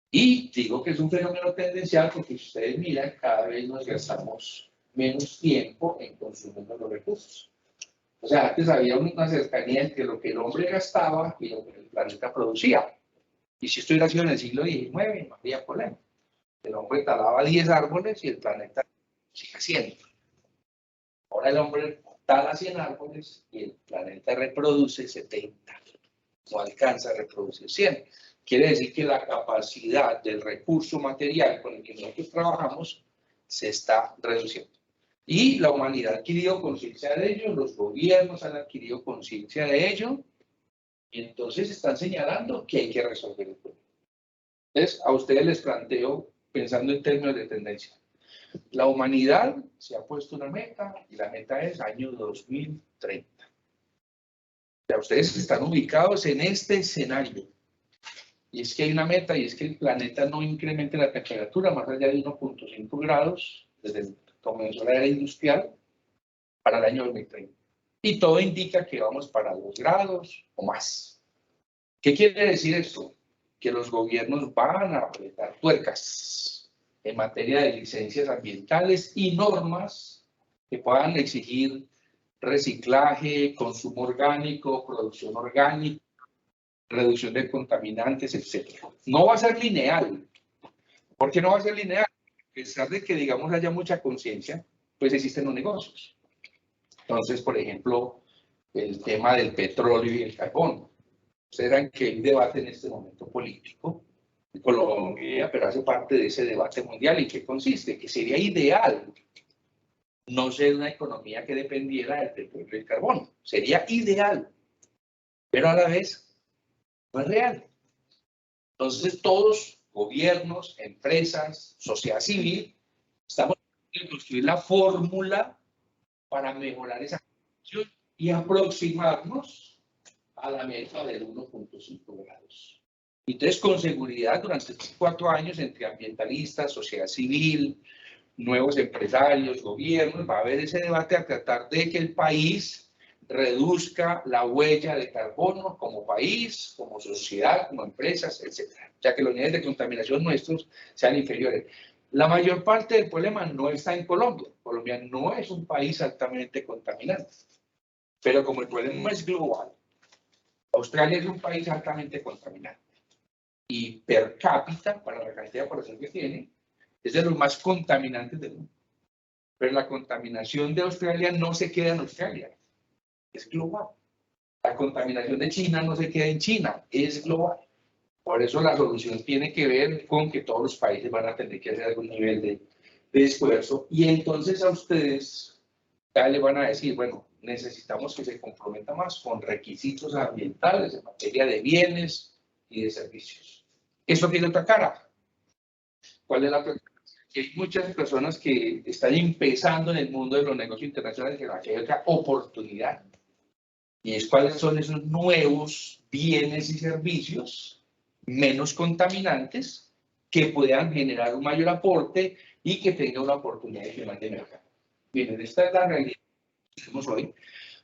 Y digo que es un fenómeno tendencial porque si ustedes miran, cada vez nos gastamos menos tiempo en consumir los recursos. O sea, antes había una cercanía entre lo que el hombre gastaba y lo que el planeta producía. Y si esto hubiera sido en el siglo XIX, no había problema. El hombre talaba 10 árboles y el planeta sigue haciendo. Ahora el hombre tala 100 árboles y el planeta reproduce 70. No alcanza a reproducir 100. Quiere decir que la capacidad del recurso material con el que nosotros trabajamos se está reduciendo. Y la humanidad ha adquirido conciencia de ello, los gobiernos han adquirido conciencia de ello, y entonces están señalando que hay que resolver el problema. Entonces, a ustedes les planteo, pensando en términos de tendencia, la humanidad se ha puesto una meta, y la meta es año 2030. Ya ustedes están ubicados en este escenario. Y es que hay una meta, y es que el planeta no incremente la temperatura más allá de 1.5 grados desde el comienzo de la era industrial para el año 2030. Y todo indica que vamos para 2 grados o más. ¿Qué quiere decir esto? Que los gobiernos van a apretar tuercas en materia de licencias ambientales y normas que puedan exigir reciclaje, consumo orgánico, producción orgánica, reducción de contaminantes, etc. No va a ser lineal. ¿Por qué no va a ser lineal? A pesar de que, digamos, haya mucha conciencia, pues existen los negocios. Entonces, por ejemplo, el tema del petróleo y el carbón. Ustedes saben que hay debate en este momento político en Colombia, pero hace parte de ese debate mundial. ¿Y qué consiste? Que sería ideal no ser una economía que dependiera del petróleo y el carbón. Sería ideal, pero a la vez no es real. Entonces todos, gobiernos, empresas, sociedad civil, Estamos tratando de construir la fórmula para mejorar esa situación y aproximarnos a la meta del 1.5 grados. Entonces, con seguridad, durante estos 4 años, entre ambientalistas, sociedad civil, nuevos empresarios, gobiernos, va a haber ese debate a tratar de que el país reduzca la huella de carbono como país, como sociedad, como empresas, etc. Ya que los niveles de contaminación nuestros sean inferiores. La mayor parte del problema no está en Colombia. Colombia no es un país altamente contaminante. Pero como el problema es global, Australia es un país altamente contaminante. Y per cápita, para la cantidad de población que tiene, es de los más contaminantes del mundo. Pero la contaminación de Australia no se queda en Australia, es global. La contaminación de China no se queda en China, es global. Por eso la solución tiene que ver con que todos los países van a tener que hacer algún nivel de esfuerzo. Y entonces a ustedes ya le van a decir, bueno, necesitamos que se comprometa más con requisitos ambientales en materia de bienes y de servicios. ¿Eso tiene otra cara? ¿Cuál es la otra cara? Que hay muchas personas que están empezando en el mundo de los negocios internacionales, que aquí hay otra oportunidad. Y es cuáles son esos nuevos bienes y servicios menos contaminantes que puedan generar un mayor aporte y que tengan una oportunidad adicional de mercado. Miren, esta es la realidad que tenemos hoy.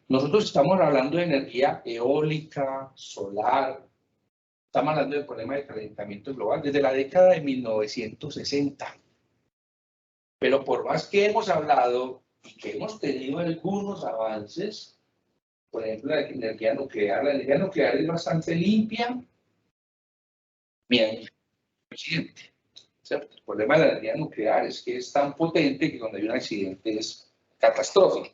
Nosotros estamos hablando de energía eólica, solar. Estamos hablando del problema del calentamiento global desde la década de 1960. Pero por más que hemos hablado y que hemos tenido algunos avances, por ejemplo, la energía nuclear es bastante limpia. Bien, presidente. ¿Cierto? El problema de la energía nuclear es que es tan potente que cuando hay un accidente es catastrófico.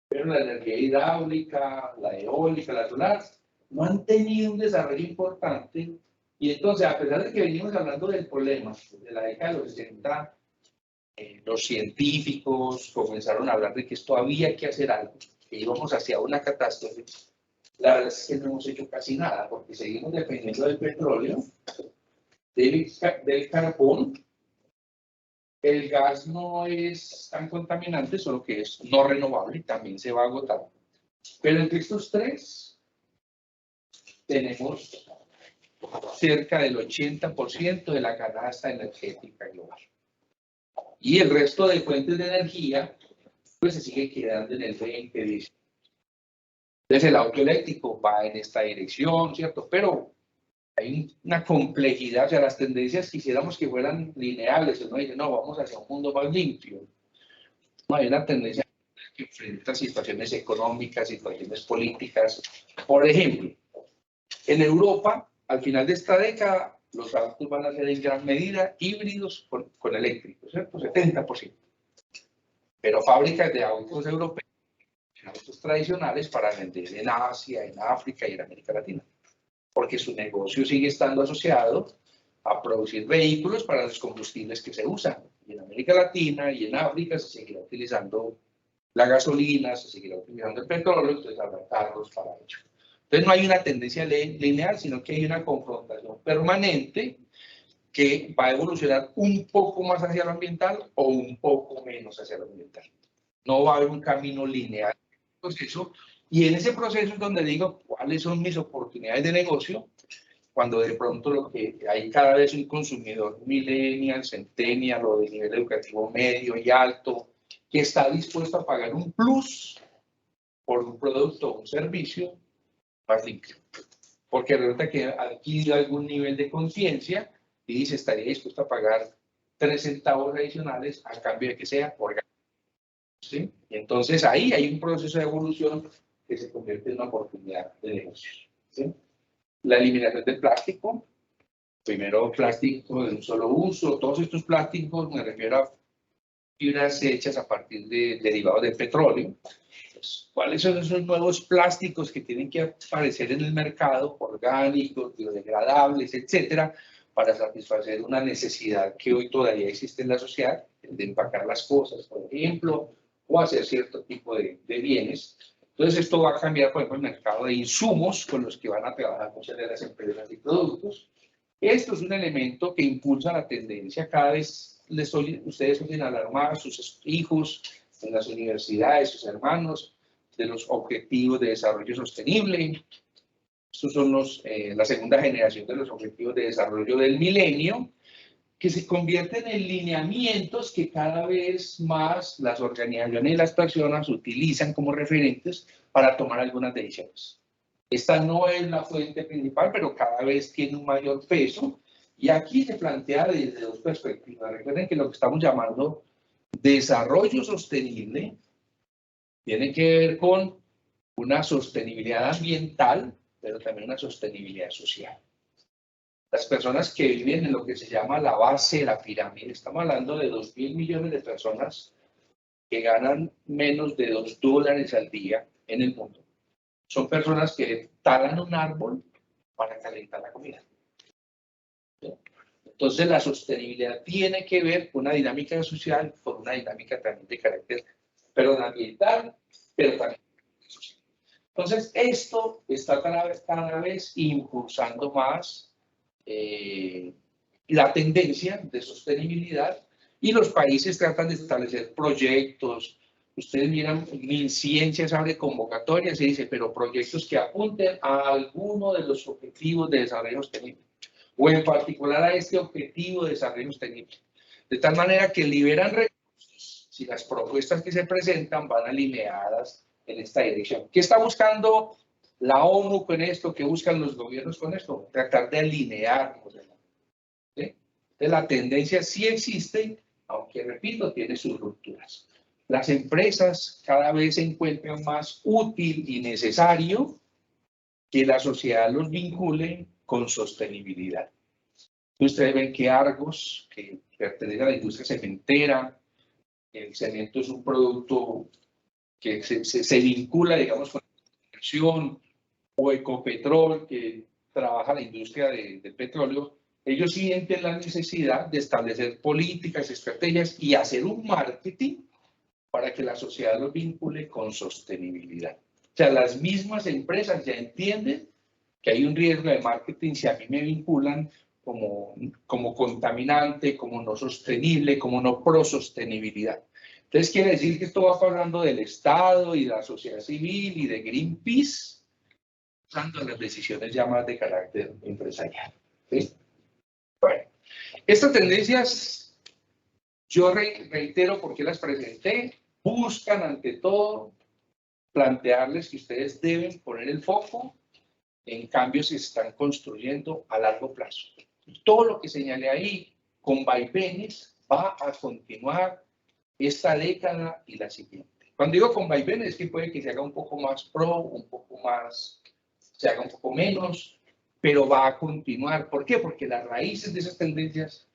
Pero la energía hidráulica, la eólica, la solar, no han tenido un desarrollo importante. Y entonces, a pesar de que venimos hablando del problema de la década de los 60, los científicos comenzaron a hablar de que esto había que hacer algo, que íbamos hacia una catástrofe. La verdad es que no hemos hecho casi nada, porque seguimos dependiendo del petróleo, del carbón. El gas no es tan contaminante, solo que es no renovable y también se va a agotar. Pero entre estos tres, tenemos cerca del 80% de la canasta energética global. Y el resto de fuentes de energía, pues se sigue quedando en el 20-10%. Entonces el auto eléctrico va en esta dirección, ¿cierto? Pero hay una complejidad, o sea, las tendencias quisiéramos que fueran lineales. Uno dice, no, vamos hacia un mundo más limpio. No, hay una tendencia que enfrenta situaciones económicas, situaciones políticas. Por ejemplo, en Europa, al final de esta década, los autos van a ser en gran medida híbridos con eléctricos, ¿cierto? 70%. Pero fábricas de autos europeos, autos tradicionales para vender en Asia, en África y en América Latina. Porque su negocio sigue estando asociado a producir vehículos para los combustibles que se usan. Y en América Latina y en África se seguirá utilizando la gasolina, se seguirá utilizando el petróleo, entonces habrá carros para ello. Entonces no hay una tendencia lineal, sino que hay una confrontación permanente que va a evolucionar un poco más hacia lo ambiental o un poco menos hacia lo ambiental. No va a haber un camino lineal en el proceso. Y en ese proceso es donde digo cuáles son mis oportunidades de negocio, cuando de pronto lo que hay cada vez un consumidor millennial, centennial o de nivel educativo medio y alto, que está dispuesto a pagar un plus por un producto o un servicio más limpio. Porque resulta que ha adquirido algún nivel de conciencia y dice, estaría dispuesto a pagar 3 centavos adicionales a cambio de que sea orgánico. ¿Sí? Y entonces ahí hay un proceso de evolución que se convierte en una oportunidad de negocio. ¿Sí? La eliminación del plástico, primero plástico de un solo uso, todos estos plásticos, me refiero a fibras hechas a partir de derivados del petróleo. Pues, ¿cuáles son esos nuevos plásticos que tienen que aparecer en el mercado, orgánicos, biodegradables, etcétera, para satisfacer una necesidad que hoy todavía existe en la sociedad, de empacar las cosas, por ejemplo, o hacer cierto tipo de bienes? Entonces esto va a cambiar, por ejemplo, el mercado de insumos con los que van a trabajar muchas de las empresas y productos. Esto es un elemento que impulsa la tendencia cada vez ustedes oyen hablar más, sus hijos, en las universidades, sus hermanos, de los objetivos de desarrollo sostenible. Estos son la segunda generación de los objetivos de desarrollo del milenio, que se convierten en lineamientos que cada vez más las organizaciones y las personas utilizan como referentes para tomar algunas decisiones. Esta no es la fuente principal, pero cada vez tiene un mayor peso. Y aquí se plantea desde dos perspectivas. Recuerden que lo que estamos llamando desarrollo sostenible tiene que ver con una sostenibilidad ambiental, pero también una sostenibilidad social. Las personas que viven en lo que se llama la base de la pirámide, estamos hablando de 2.000 millones de personas que ganan menos de $2 al día en el mundo. Son personas que talan un árbol para calentar la comida. Entonces la sostenibilidad tiene que ver con una dinámica social, con una dinámica también de carácter, ambiental, pero también social. Entonces esto está cada vez impulsando más la tendencia de sostenibilidad, y los países tratan de establecer proyectos. Ustedes miran, MinCiencias abre convocatorias y dice, pero proyectos que apunten a alguno de los objetivos de desarrollo sostenible, o en particular a este objetivo de desarrollo sostenible. De tal manera que liberan recursos si las propuestas que se presentan van alineadas en esta dirección. ¿Qué está buscando la ONU con esto? ¿Qué buscan los gobiernos con esto? Tratar de alinearnos. ¿Sí? Entonces, la tendencia sí existe, aunque, repito, tiene sus rupturas. Las empresas cada vez se encuentran más útil y necesario que la sociedad los vincule con sostenibilidad. Ustedes ven que Argos, que pertenece a la industria cementera, el cemento es un producto que se vincula, digamos, con la construcción, o Ecopetrol, que trabaja la industria del petróleo. Ellos sienten la necesidad de establecer políticas, estrategias y hacer un marketing para que la sociedad los vincule con sostenibilidad. O sea, las mismas empresas ya entienden que hay un riesgo de marketing si a mí me vinculan como contaminante, como no sostenible, como no pro-sostenibilidad. Entonces, quiere decir que esto va hablando del Estado y de la sociedad civil y de Greenpeace, usando las decisiones ya más de carácter empresarial. ¿Sí? Bueno, estas tendencias, yo reitero por qué las presenté, buscan ante todo plantearles que ustedes deben poner el foco en cambios que se están construyendo a largo plazo. Todo lo que señalé ahí, con vaivenes, va a continuar esta década y la siguiente. Cuando digo con vaivenes, es que puede que se haga un poco más pro, un poco más, se haga un poco menos, pero va a continuar. ¿Por qué? Porque las raíces de esas tendencias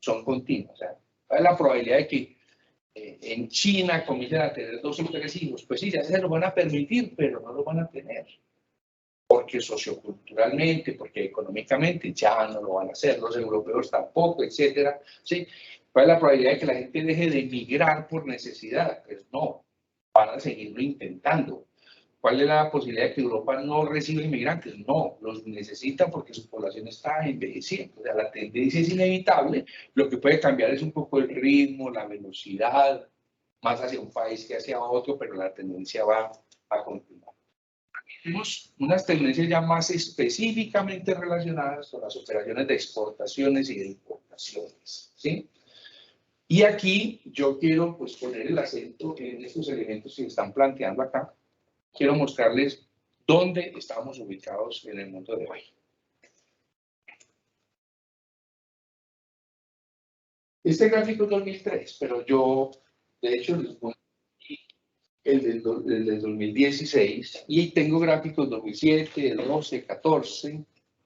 son continuas. O sea, ¿cuál es la probabilidad de que en China comiencen a tener 2 o 3 hijos? Pues sí, ya se lo van a permitir, pero no lo van a tener. Porque socioculturalmente, porque económicamente ya no lo van a hacer, los europeos tampoco, etcétera. ¿Sí? ¿Cuál es la probabilidad de que la gente deje de emigrar por necesidad? Pues no, van a seguirlo intentando. ¿Cuál es la posibilidad de que Europa no reciba inmigrantes? No, los necesita porque su población está envejeciendo. O sea, la tendencia es inevitable. Lo que puede cambiar es un poco el ritmo, la velocidad, más hacia un país que hacia otro, pero la tendencia va a continuar. Tenemos unas tendencias ya más específicamente relacionadas con las operaciones de exportaciones y de importaciones, ¿sí? Y aquí yo quiero pues, poner el acento en estos elementos que se están planteando acá. Quiero mostrarles dónde estamos ubicados en el mundo de hoy. Este gráfico es 2003, pero yo, de hecho, les pongo aquí el del 2016 y tengo gráficos 2007, 12, 14,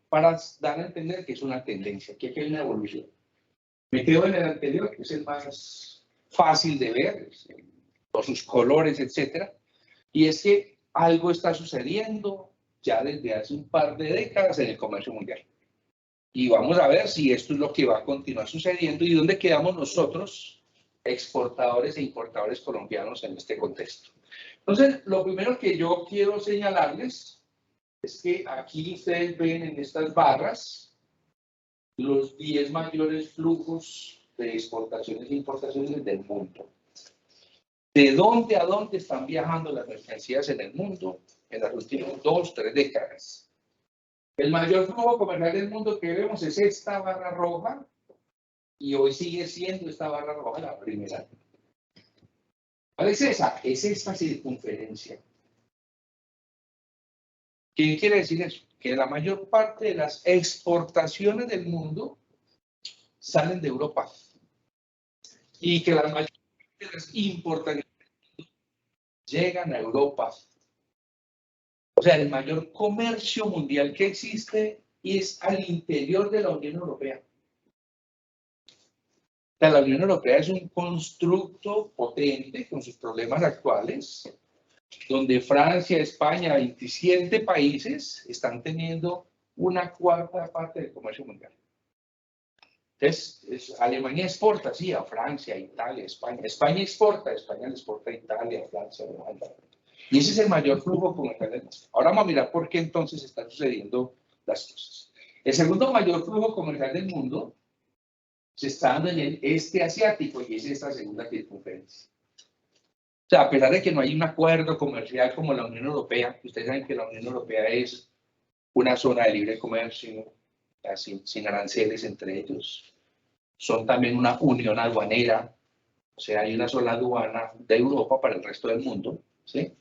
para dar a entender que es una tendencia, que aquí hay una evolución. Me quedo en el anterior, que es el más fácil de ver, por sus colores, etcétera, y es que algo está sucediendo ya desde hace un par de décadas en el comercio mundial. Y vamos a ver si esto es lo que va a continuar sucediendo y dónde quedamos nosotros, exportadores e importadores colombianos, en este contexto. Entonces, lo primero que yo quiero señalarles es que aquí ustedes ven en estas barras los 10 mayores flujos de exportaciones e importaciones del mundo. ¿De dónde a dónde están viajando las mercancías en el mundo en las últimas 2, 3 décadas? El mayor flujo comercial del mundo que vemos es esta barra roja, y hoy sigue siendo esta barra roja la primera. ¿Cuál es esa? Es esta circunferencia. ¿Qué quiere decir eso? Que la mayor parte de las exportaciones del mundo salen de Europa y que la mayor parte de las importaciones llegan a Europa. O sea, el mayor comercio mundial que existe es al interior de la Unión Europea. O sea, la Unión Europea es un constructo potente con sus problemas actuales, donde Francia, España, 27 países están teniendo una cuarta parte del comercio mundial. Entonces, Alemania exporta, sí, a Francia, a Italia, a España. España exporta, España le exporta a Italia, a Francia, a Holanda. Y ese es el mayor flujo comercial del mundo. Ahora vamos a mirar por qué entonces están sucediendo las cosas. El segundo mayor flujo comercial del mundo se está dando en el este asiático y es esta segunda circunferencia. O sea, a pesar de que no hay un acuerdo comercial como la Unión Europea, ustedes saben que la Unión Europea es una zona de libre comercio, sin aranceles entre ellos. Son también una unión aduanera, o sea, hay una sola aduana de Europa para el resto del mundo, ¿sí?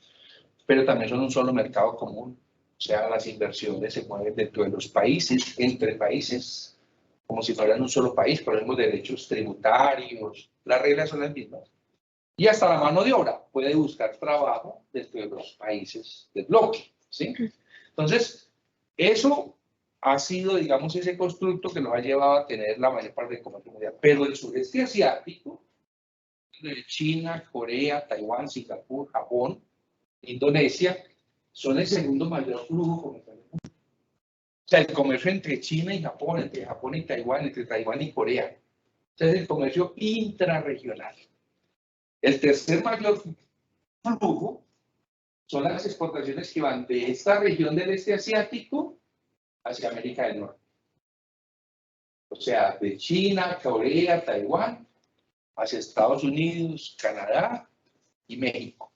Pero también son un solo mercado común, o sea, las inversiones se mueven dentro de los países, entre países, como si fueran un solo país, por ejemplo, derechos tributarios, las reglas son las mismas. Y hasta la mano de obra puede buscar trabajo dentro de los países del bloque, ¿sí? Entonces, eso ha sido, digamos, ese constructo que nos ha llevado a tener la mayor parte del comercio mundial. Pero el sureste asiático, China, Corea, Taiwán, Singapur, Japón, Indonesia, son el segundo mayor flujo comercial del mundo. O sea, el comercio entre China y Japón, entre Japón y Taiwán, entre Taiwán y Corea. Entonces, el comercio intrarregional. El tercer mayor flujo son las exportaciones que van de esta región del este asiático hacia América del Norte. O sea, de China, Corea, Taiwán, hacia Estados Unidos, Canadá y México.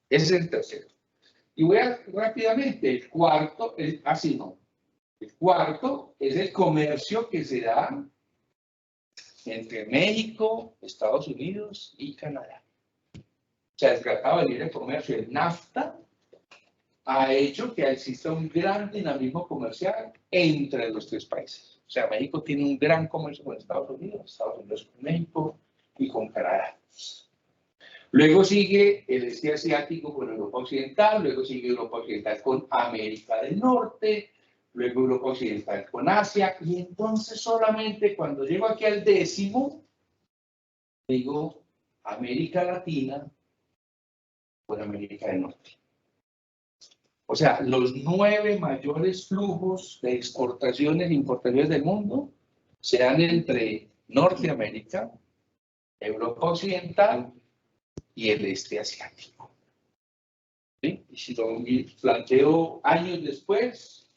Ese es el tercero. Y voy a rápidamente, el cuarto, así no. El cuarto es el comercio que se da entre México, Estados Unidos y Canadá. O sea, el Tratado de Libre Comercio, el NAFTA, ha hecho que exista un gran dinamismo comercial entre los tres países. O sea, México tiene un gran comercio con Estados Unidos con México y con Canadá. Luego sigue el este asiático con Europa Occidental, luego sigue Europa Occidental con América del Norte, luego Europa Occidental con Asia, y entonces solamente cuando llego aquí al décimo, digo América Latina con América del Norte. O sea, los 9 mayores flujos de exportaciones e importaciones del mundo se dan entre Norteamérica, Europa Occidental y el este asiático. ¿Sí? Y si lo planteo años después,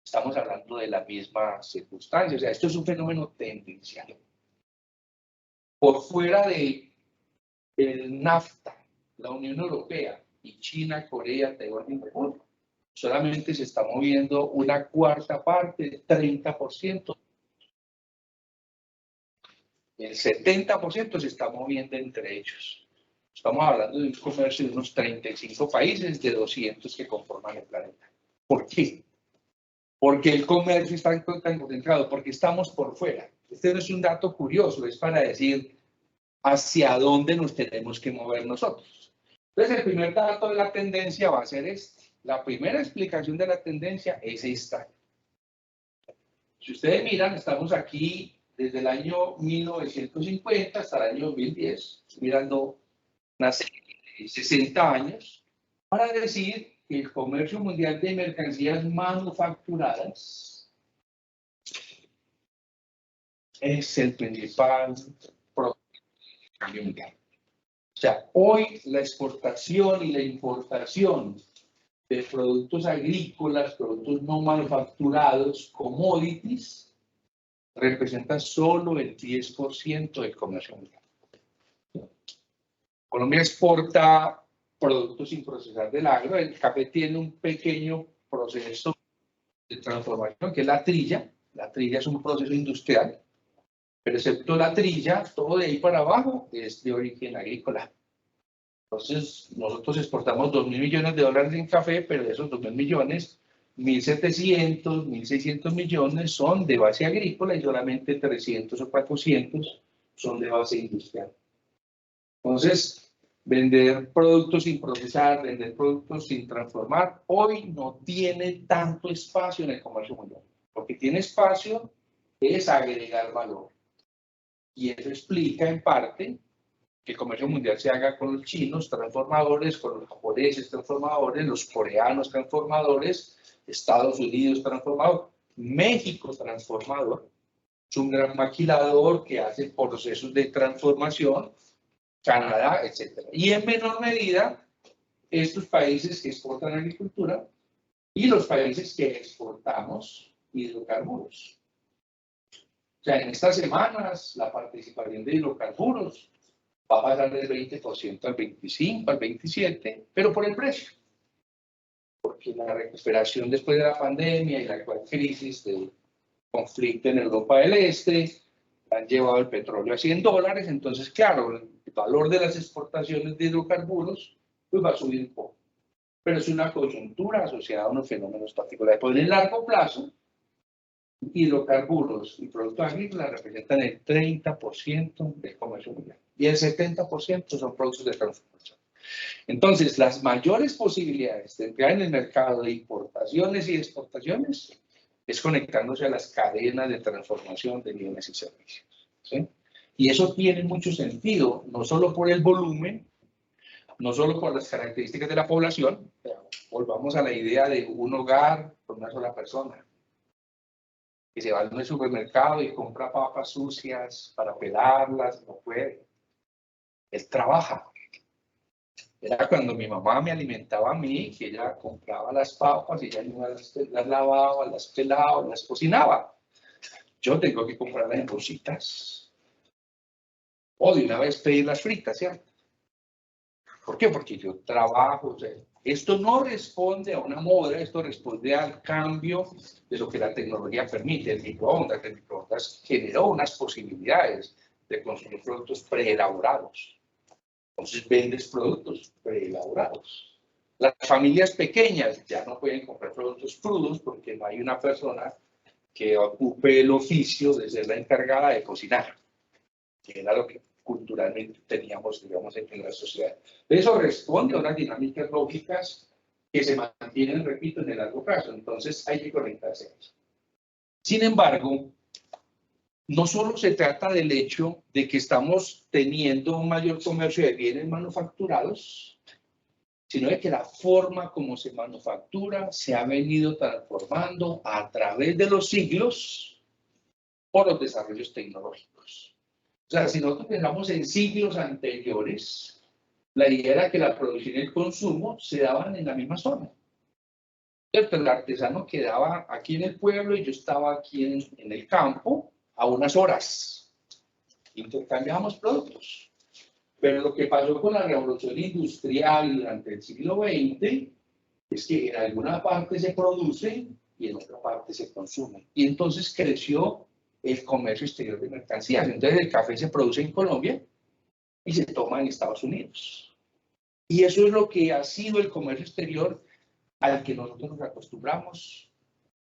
estamos hablando de la misma circunstancia. O sea, esto es un fenómeno tendencial. Por fuera de el NAFTA, la Unión Europea y China, Corea, Taiwán y Japón, solamente se está moviendo una cuarta parte, 30%. El 70% se está moviendo entre ellos. Estamos hablando de un comercio de unos 35 países de 200 que conforman el planeta. ¿Por qué? Porque el comercio está tan concentrado, porque estamos por fuera. Este no es un dato curioso, es para decir hacia dónde nos tenemos que mover nosotros. Entonces, el primer dato de la tendencia va a ser este. La primera explicación de la tendencia es esta. Si ustedes miran, estamos aquí desde el año 1950 hasta el año 2010, mirando una serie de 60 años, para decir que el comercio mundial de mercancías manufacturadas es el principal producto del cambio mundial. O sea, hoy la exportación y la importación de productos agrícolas, productos no manufacturados, commodities, representa solo el 10% del comercio mundial. Colombia exporta productos sin procesar del agro. El café tiene un pequeño proceso de transformación, que es la trilla. La trilla es un proceso industrial, pero excepto la trilla, todo de ahí para abajo es de origen agrícola. Entonces, nosotros exportamos 2.000 millones de dólares en café, pero de esos 2.000 millones, 1.700, 1.600 millones son de base agrícola y solamente 300 o 400 son de base industrial. Entonces, vender productos sin procesar, vender productos sin transformar, hoy no tiene tanto espacio en el comercio mundial. Lo que tiene espacio es agregar valor. Y eso explica en parte que el comercio mundial se haga con los chinos transformadores, con los japoneses transformadores, los coreanos transformadores, Estados Unidos transformador, México transformador, es un gran maquilador que hace procesos de transformación, Canadá, etc. Y en menor medida, estos países que exportan agricultura y los países que exportamos hidrocarburos. O sea, en estas semanas la participación de hidrocarburos va a pasar del 20% al 25%, al 27%, pero por el precio. Porque la recuperación después de la pandemia y la actual crisis de conflicto en Europa del Este han llevado el petróleo a $100, entonces, claro, el valor de las exportaciones de hidrocarburos pues va a subir un poco. Pero es una coyuntura asociada a unos fenómenos particulares. Pues en el largo plazo, hidrocarburos y productos agrícolas representan el 30% del comercio mundial y el 70% son productos de transformación. Entonces, las mayores posibilidades de entrar en el mercado de importaciones y exportaciones es conectándose a las cadenas de transformación de bienes y servicios, ¿sí? Y eso tiene mucho sentido, no solo por el volumen, no solo por las características de la población, pero volvamos a la idea de un hogar con una sola persona, que se va al supermercado y compra papas sucias para pelarlas, no puede. Él trabaja. Era cuando mi mamá me alimentaba a mí, que ella compraba las papas y ella las lavaba, las pelaba, las cocinaba. Yo tengo que comprarlas en bolsitas. O de una vez pedirlas fritas, ¿cierto? ¿Por qué? Porque yo trabajo. O sea, esto no responde a una moda, esto responde al cambio de lo que la tecnología permite. El microondas generó unas posibilidades de consumir productos preelaborados. Entonces vendes productos preelaborados. Las familias pequeñas ya no pueden comprar productos crudos porque no hay una persona que ocupe el oficio de ser la encargada de cocinar, que era lo que culturalmente teníamos, digamos, en la sociedad. Eso responde a unas dinámicas lógicas que se mantienen, repito, en el largo plazo. Entonces hay que conectarse a eso. Sin embargo, no solo se trata del hecho de que estamos teniendo un mayor comercio de bienes manufacturados, sino de que la forma como se manufactura se ha venido transformando a través de los siglos por los desarrollos tecnológicos. O sea, si nosotros pensamos en siglos anteriores, la idea era que la producción y el consumo se daban en la misma zona. El artesano quedaba aquí en el pueblo y yo estaba aquí en el campo a unas horas. Intercambiamos productos. Pero lo que pasó con la revolución industrial durante el siglo XX es que en alguna parte se produce y en otra parte se consume. Y entonces creció el comercio exterior de mercancías. Entonces el café se produce en Colombia y se toma en Estados Unidos. Y eso es lo que ha sido el comercio exterior al que nosotros nos acostumbramos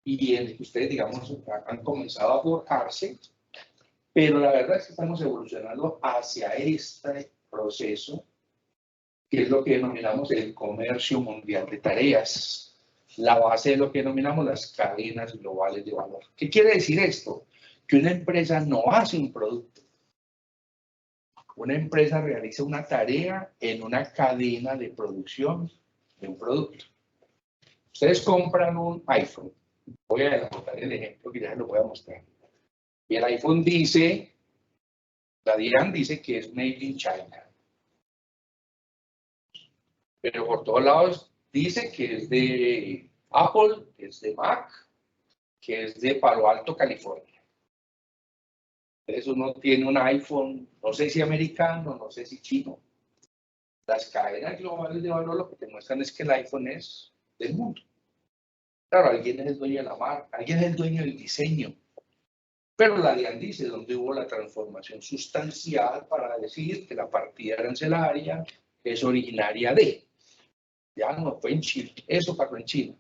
y en el que ustedes, digamos, han comenzado a forjarse, pero la verdad es que estamos evolucionando hacia este proceso, que es lo que denominamos el comercio mundial de tareas, la base de lo que denominamos las cadenas globales de valor. ¿Qué quiere decir esto? Que una empresa no hace un producto. Una empresa realiza una tarea en una cadena de producción de un producto. Ustedes compran un iPhone. Voy a mostrar el ejemplo que ya se lo voy a mostrar. Y el iPhone dice, la DIAN dice que es made in China. Pero por todos lados dice que es de Apple, que es de Mac, que es de Palo Alto, California. Entonces uno tiene un iPhone, no sé si americano, no sé si chino. Las cadenas globales de valor lo que te muestran es que el iPhone es del mundo. Claro, alguien es el dueño de la marca, alguien es el dueño del diseño. Pero la DIAN dice donde hubo la transformación sustancial para decir que la partida arancelaria es originaria de. Ya no fue en Chile, eso pasó en China.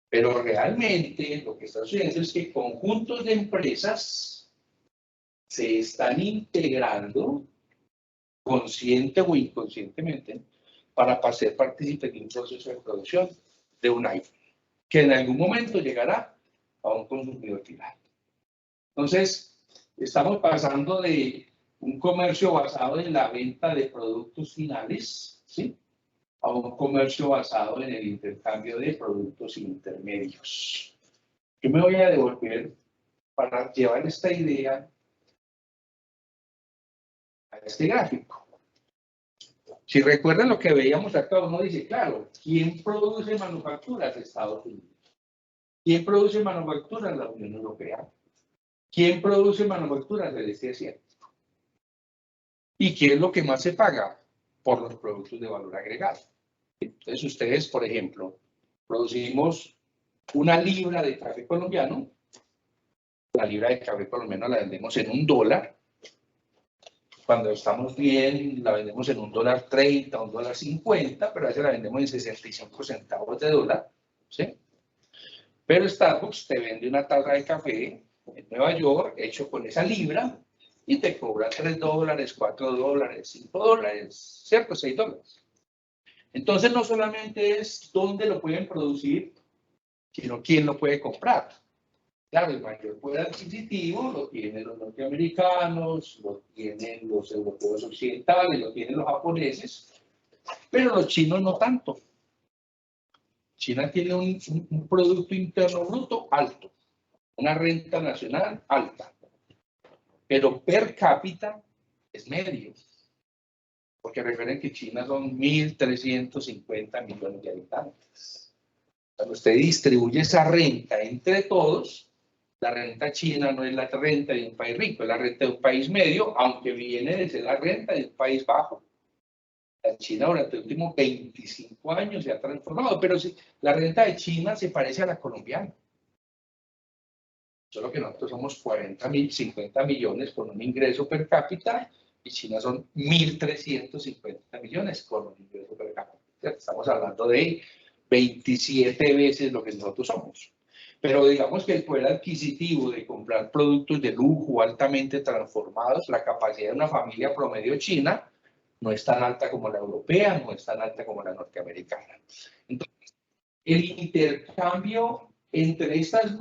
Pero realmente lo que está sucediendo es que conjuntos de empresas se están integrando consciente o inconscientemente para ser partícipes de un proceso de producción de un iPhone, que en algún momento llegará a un consumidor final. Entonces, estamos pasando de un comercio basado en la venta de productos finales, ¿sí?, a un comercio basado en el intercambio de productos intermedios. Yo me voy a devolver para llevar esta idea a este gráfico. Si recuerdan lo que veíamos acá, uno dice, claro, ¿quién produce manufacturas? Estados Unidos. ¿Quién produce manufacturas? La Unión Europea. ¿Quién produce manufacturas? El este asiático. ¿Y qué es lo que más se paga? Por los productos de valor agregado. Entonces, ustedes, por ejemplo, producimos una libra de café colombiano. La libra de café colombiano la vendemos en $1. Cuando estamos bien, la vendemos en $1.30, $1.50, pero a veces la vendemos en 65 centavos de dólar, ¿sí? Pero Starbucks te vende una taza de café en Nueva York, hecho con esa libra, y te cobra $3, $4, $5, ¿cierto? $6. Entonces, no solamente es dónde lo pueden producir, sino quién lo puede comprar. Claro, el mayor poder adquisitivo lo tienen los norteamericanos, lo tienen los europeos occidentales, lo tienen los japoneses, pero los chinos no tanto. China tiene un Producto Interno Bruto alto, una renta nacional alta, pero per cápita es medio. Porque recuerden que China son 1.350 millones de habitantes. Cuando usted distribuye esa renta entre todos, la renta china no es la renta de un país rico, es la renta de un país medio, aunque viene de ser la renta de un país bajo. La China durante los últimos 25 años se ha transformado, pero sí, la renta de China se parece a la colombiana. Solo que nosotros somos 50 millones con un ingreso per cápita y China son 1.350 millones con un ingreso per cápita. Estamos hablando de 27 veces lo que nosotros somos. Pero digamos que el poder adquisitivo de comprar productos de lujo altamente transformados, la capacidad de una familia promedio china, no es tan alta como la europea, no es tan alta como la norteamericana. Entonces, el intercambio entre estas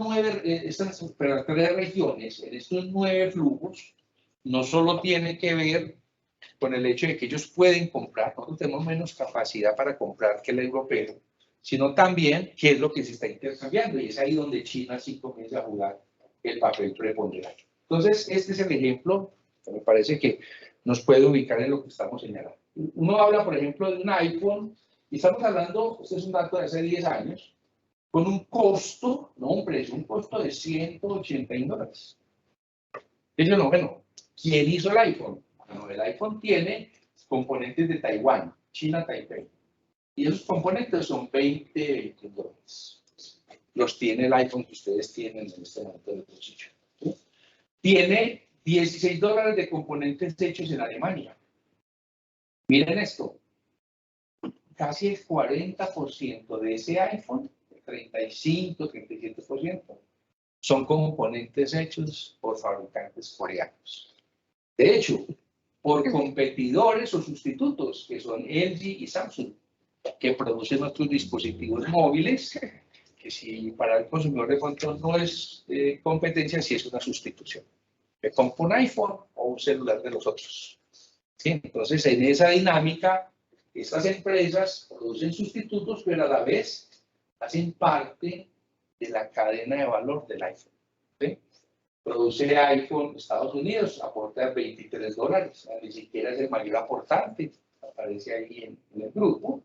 tres regiones, en estos 9 flujos, no solo tiene que ver con el hecho de que ellos pueden comprar, nosotros tenemos menos capacidad para comprar que el europeo, sino también qué es lo que se está intercambiando, y es ahí donde China sí comienza a jugar el papel preponderante. Entonces, este es el ejemplo que me parece que nos puede ubicar en lo que estamos señalando. Uno habla, por ejemplo, de un iPhone, y estamos hablando, este es un dato de hace 10 años, con un costo, no un precio, un costo de $181. Ellos no, bueno, ¿quién hizo el iPhone? Bueno, el iPhone tiene componentes de Taiwán, China, Taipei. Y esos componentes son $20. Los tiene el iPhone que ustedes tienen en este momento en el bolsillo. ¿Sí? Tiene $16 de componentes hechos en Alemania. Miren esto. Casi el 40% de ese iPhone, 35, 37%, son componentes hechos por fabricantes coreanos. De hecho, por competidores o sustitutos, que son LG y Samsung, que producen nuestros dispositivos móviles, que si para el consumidor de pronto no es competencia, sí es una sustitución. Me compro un iPhone o un celular de los otros. ¿Sí? Entonces, en esa dinámica, estas empresas producen sustitutos, pero a la vez hacen parte de la cadena de valor del iPhone. ¿Sí? Produce iPhone Estados Unidos, aporta $23, ni siquiera es el mayor aportante, aparece ahí en el grupo.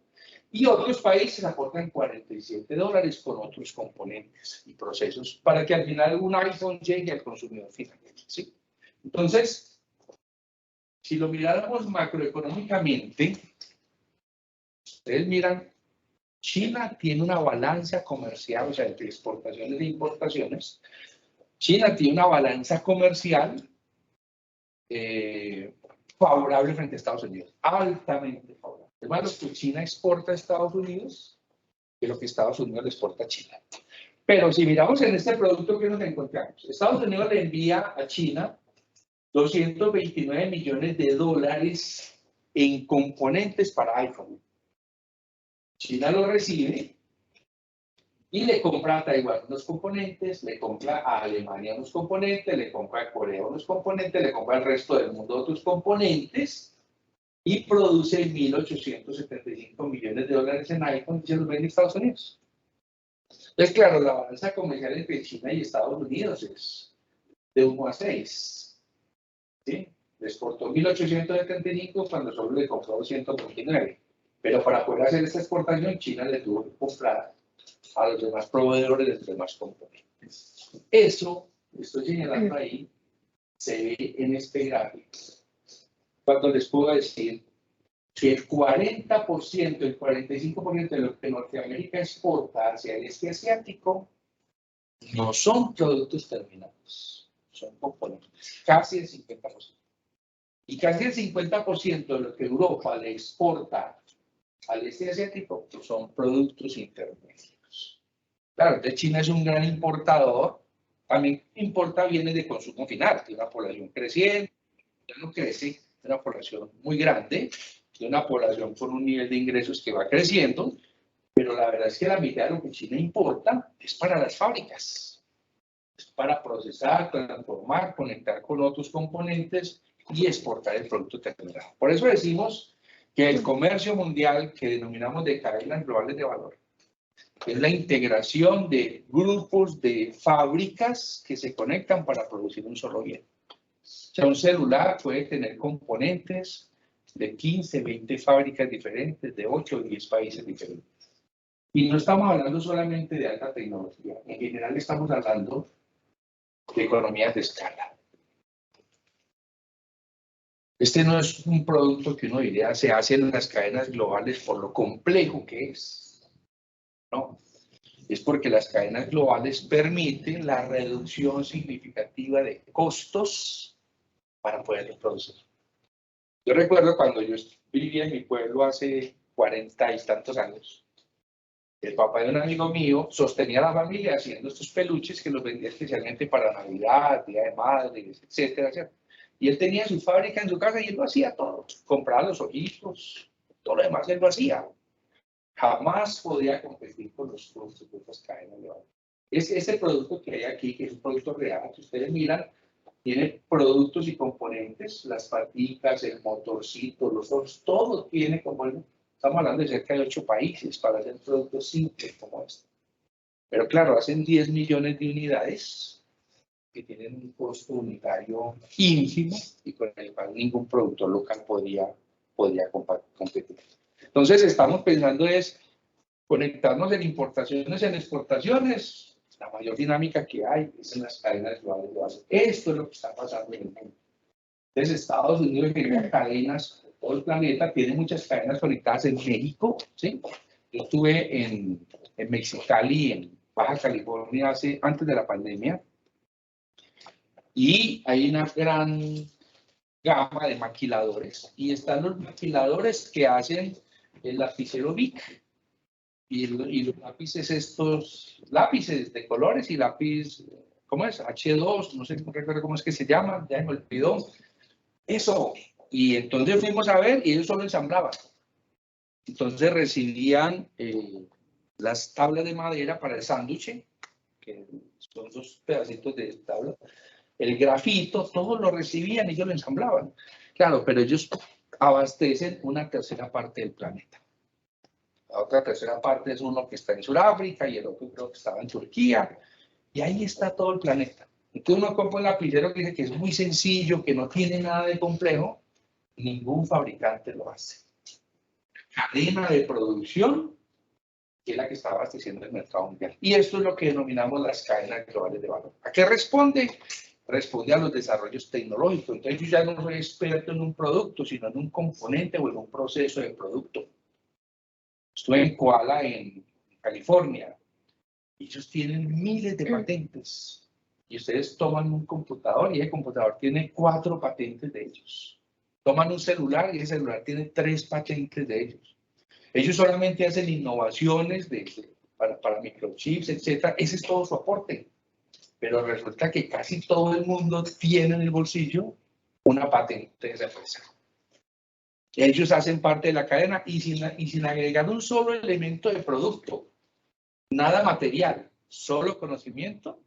Y otros países aportan $47 con otros componentes y procesos para que al final un iPhone llegue al consumidor final. ¿Sí? Entonces, si lo miráramos macroeconómicamente, ustedes miran, China tiene una balanza comercial, o sea, entre exportaciones e importaciones. China tiene una balanza comercial favorable frente a Estados Unidos, altamente favorable. Es más, lo que China exporta a Estados Unidos que lo que Estados Unidos le exporta a China. Pero si miramos en este producto que nos encontramos, Estados Unidos le envía a China 229 millones de dólares en componentes para iPhone. China lo recibe y le compra a Taiwán unos componentes, le compra a Alemania unos componentes, le compra a Corea unos componentes, le compra al resto del mundo otros componentes y produce 1.875 millones de dólares en iPhone y se los vende a Estados Unidos. Entonces, claro, la balanza comercial entre China y Estados Unidos es de 1 a 6. ¿Sí? Le exportó 1.875 cuando solo le compró 229. Pero para poder hacer esta exportación, China le tuvo que comprar a los demás proveedores de los demás componentes. Eso, estoy señalando ahí, se ve en este gráfico. Cuando les puedo decir que el 40%, el 45% de lo que Norteamérica exporta hacia el este asiático no son productos terminados, son componentes, casi el 50%. Y casi el 50% de lo que Europa le exporta al este asiático son productos intermedios. Claro, entonces China es un gran importador, también importa bienes de consumo final, tiene una población creciente, ya no crece, una población muy grande, de una población con un nivel de ingresos que va creciendo, pero la verdad es que la mitad de lo que China importa es para las fábricas, es para procesar, transformar, conectar con otros componentes y exportar el producto terminado. Por eso decimos que el comercio mundial, que denominamos de cadenas globales de valor, es la integración de grupos de fábricas que se conectan para producir un solo bien. O sea, un celular puede tener componentes de 15, 20 fábricas diferentes, de 8 o 10 países diferentes. Y no estamos hablando solamente de alta tecnología, en general estamos hablando de economías de escala. Este no es un producto que uno diría se hace en las cadenas globales por lo complejo que es. No, es porque las cadenas globales permiten la reducción significativa de costos para poderlos producir. Yo recuerdo cuando yo vivía en mi pueblo hace 40 y tantos años, el papá de un amigo mío sostenía a la familia haciendo estos peluches que los vendía especialmente para Navidad, Día de Madres, etcétera, etcétera. Y él tenía su fábrica en su casa y él lo hacía todo. Compraba los ojitos, todo lo demás él lo hacía. Jamás podía competir con los productos de otras cadenas de valor. Ese producto que hay aquí, que es un producto real, que ustedes miran, tiene productos y componentes, las paticas, el motorcito, los ojos, todo tiene componentes. Estamos hablando de cerca de 8 países para hacer productos simples como este. Pero claro, hacen 10 millones de unidades que tienen un costo unitario ínfimo y con el cual ningún productor local podría competir. Entonces, estamos pensando es conectarnos en importaciones, en exportaciones. La mayor dinámica que hay es en las cadenas globales de valor. Esto es lo que está pasando en el mundo. Entonces, Estados Unidos tiene cadenas por todo el planeta, tiene muchas cadenas conectadas en México. ¿Sí? Yo estuve en Mexicali, en Baja California, antes de la pandemia, y hay una gran gama de maquiladores. Y están los maquiladores que hacen el lapicero Bic. Y los lápices, estos lápices de colores y lápiz, ¿cómo es? H2, no sé, no recuerdo cómo es que se llama, ya me olvidó. Eso. Y entonces fuimos a ver y ellos solo ensamblaban. Entonces recibían las tablas de madera para el sándwich, que son 2 pedacitos de tabla, el grafito, todos lo recibían y ellos lo ensamblaban. Claro, pero ellos abastecen una tercera parte del planeta. La otra tercera parte es uno que está en Sudáfrica y el otro creo que estaba en Turquía. Y ahí está todo el planeta. Entonces uno compra un lapicero que dice que es muy sencillo, que no tiene nada de complejo. Ningún fabricante lo hace. Cadena de producción que es la que está abasteciendo el mercado mundial. Y esto es lo que denominamos las cadenas globales de valor. ¿A qué responde? responde a los desarrollos tecnológicos. Entonces yo ya no soy experto en un producto, sino en un componente o en un proceso de producto. Estuve en Koala, en California. Ellos tienen miles de patentes. Y ustedes toman un computador y ese computador tiene 4 patentes de ellos. Toman un celular y ese celular tiene 3 patentes de ellos. Ellos solamente hacen innovaciones para microchips, etc. Ese es todo su aporte. Pero resulta que casi todo el mundo tiene en el bolsillo una patente de esa empresa. Ellos hacen parte de la cadena y sin agregar un solo elemento de producto, nada material, solo conocimiento,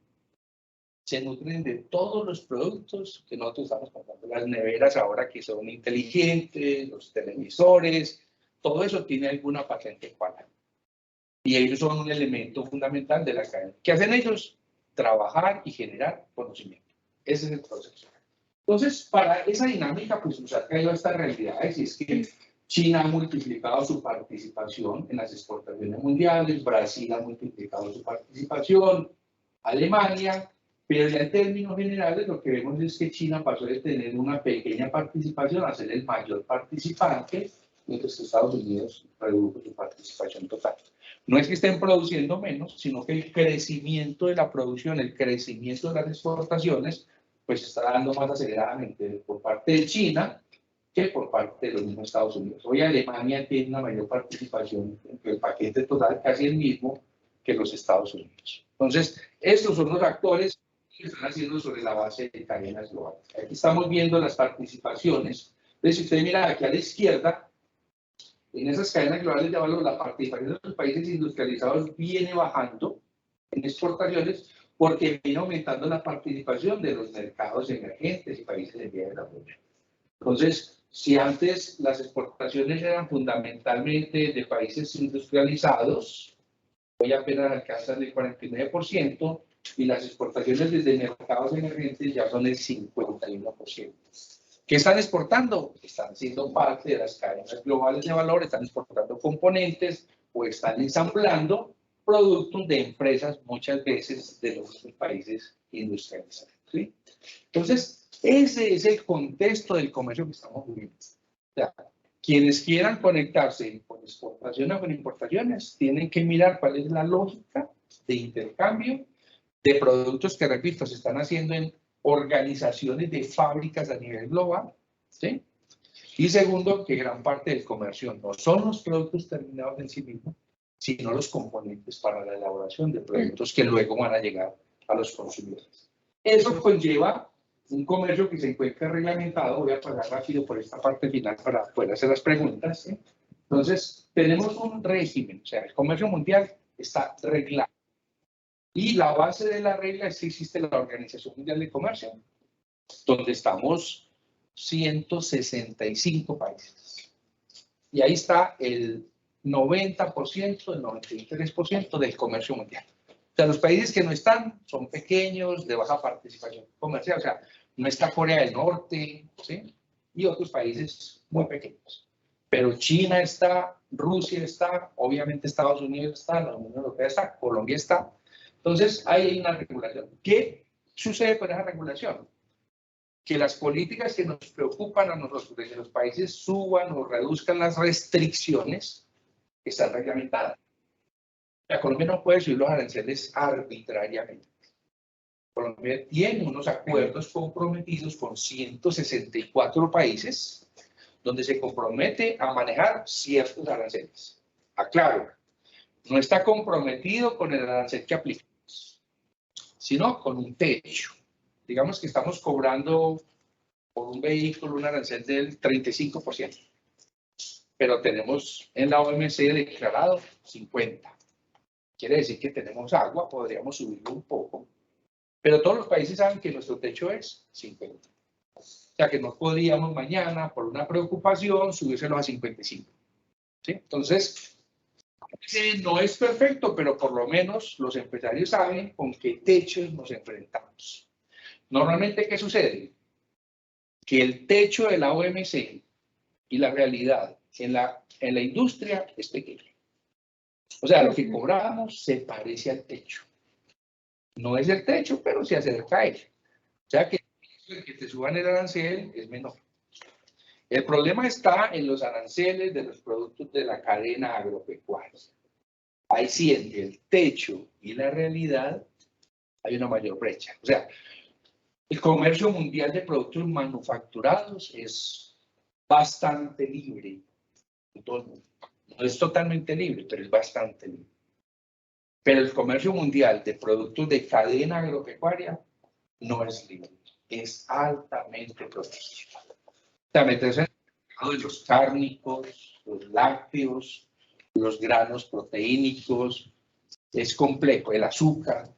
se nutren de todos los productos que nosotros estamos comprando. Las neveras ahora que son inteligentes, los televisores, todo eso tiene alguna patente Koala. Y ellos son un elemento fundamental de la cadena. ¿Qué hacen ellos? Trabajar y generar conocimiento. Ese es el proceso. Entonces, para esa dinámica, pues nos ha caído esta realidad, y es que China ha multiplicado su participación en las exportaciones mundiales, Brasil ha multiplicado su participación, Alemania, pero ya en términos generales lo que vemos es que China pasó de tener una pequeña participación a ser el mayor participante, mientras que Estados Unidos redujo su participación total. No es que estén produciendo menos, sino que el crecimiento de la producción, el crecimiento de las exportaciones, pues está dando más aceleradamente por parte de China que por parte de los mismos Estados Unidos. Hoy Alemania tiene una mayor participación en el paquete total, casi el mismo que los Estados Unidos. Entonces, estos son los actores que están haciendo sobre la base de cadenas globales. Aquí estamos viendo las participaciones. Entonces, si usted mira aquí a la izquierda, en esas cadenas globales de valor, la participación de los países industrializados viene bajando en exportaciones porque viene aumentando la participación de los mercados emergentes y países en vía de desarrollo. Entonces, si antes las exportaciones eran fundamentalmente de países industrializados, hoy apenas alcanzan el 49%, y las exportaciones desde mercados emergentes ya son el 51%. ¿Qué están exportando? Están siendo parte de las cadenas globales de valor, están exportando componentes o están ensamblando productos de empresas muchas veces de los países industrializados. ¿Sí? Entonces, ese es el contexto del comercio que estamos viviendo. O sea, quienes quieran conectarse con exportaciones o con importaciones tienen que mirar cuál es la lógica de intercambio de productos que, repito, se están haciendo en organizaciones de fábricas a nivel global, ¿sí? Y segundo, que gran parte del comercio no son los productos terminados en sí mismos, sino los componentes para la elaboración de productos que luego van a llegar a los consumidores. Eso conlleva un comercio que se encuentra reglamentado. Voy a pasar rápido por esta parte final para poder hacer las preguntas, ¿sí? Entonces, tenemos un régimen, o sea, el comercio mundial está reglado. Y la base de la regla es que existe la Organización Mundial de Comercio, donde estamos 165 países. Y ahí está el 90%, el 93% del comercio mundial. O sea, los países que no están son pequeños, de baja participación comercial. O sea, no está Corea del Norte, ¿sí? Y otros países muy pequeños. Pero China está, Rusia está, obviamente Estados Unidos está, la Unión Europea está, Colombia está. Entonces, ahí hay una regulación. ¿Qué sucede con esa regulación? Que las políticas que nos preocupan a nosotros, de que los países suban o reduzcan las restricciones, están reglamentadas. La Colombia no puede subir los aranceles arbitrariamente. Colombia tiene unos acuerdos comprometidos con 164 países, donde se compromete a manejar ciertos aranceles. Aclaro, no está comprometido con el arancel que aplicamos, sino con un techo. Digamos que estamos cobrando por un vehículo un arancel del 35%, pero tenemos en la OMC declarado 50%. Quiere decir que tenemos agua, podríamos subirlo un poco, pero todos los países saben que nuestro techo es 50%. O sea que no podríamos mañana, por una preocupación, subírselo a 55%. ¿Sí? Entonces, no es perfecto, pero por lo menos los empresarios saben con qué techos nos enfrentamos. Normalmente, ¿qué sucede? Que el techo de la OMC y la realidad en la industria es pequeño. O sea, lo que cobramos se parece al techo. No es el techo, pero se acerca a él. O sea que el que te suban el arancel es menor. El problema está en los aranceles de los productos de la cadena agropecuaria. Ahí sí, entre el techo y la realidad hay una mayor brecha. O sea, el comercio mundial de productos manufacturados es bastante libre en todo el mundo. No es totalmente libre, pero es bastante libre. Pero el comercio mundial de productos de cadena agropecuaria no es libre, es altamente protegido. O sea, meterse en el mercado de los cárnicos, los lácteos, los granos proteínicos, es complejo, el azúcar,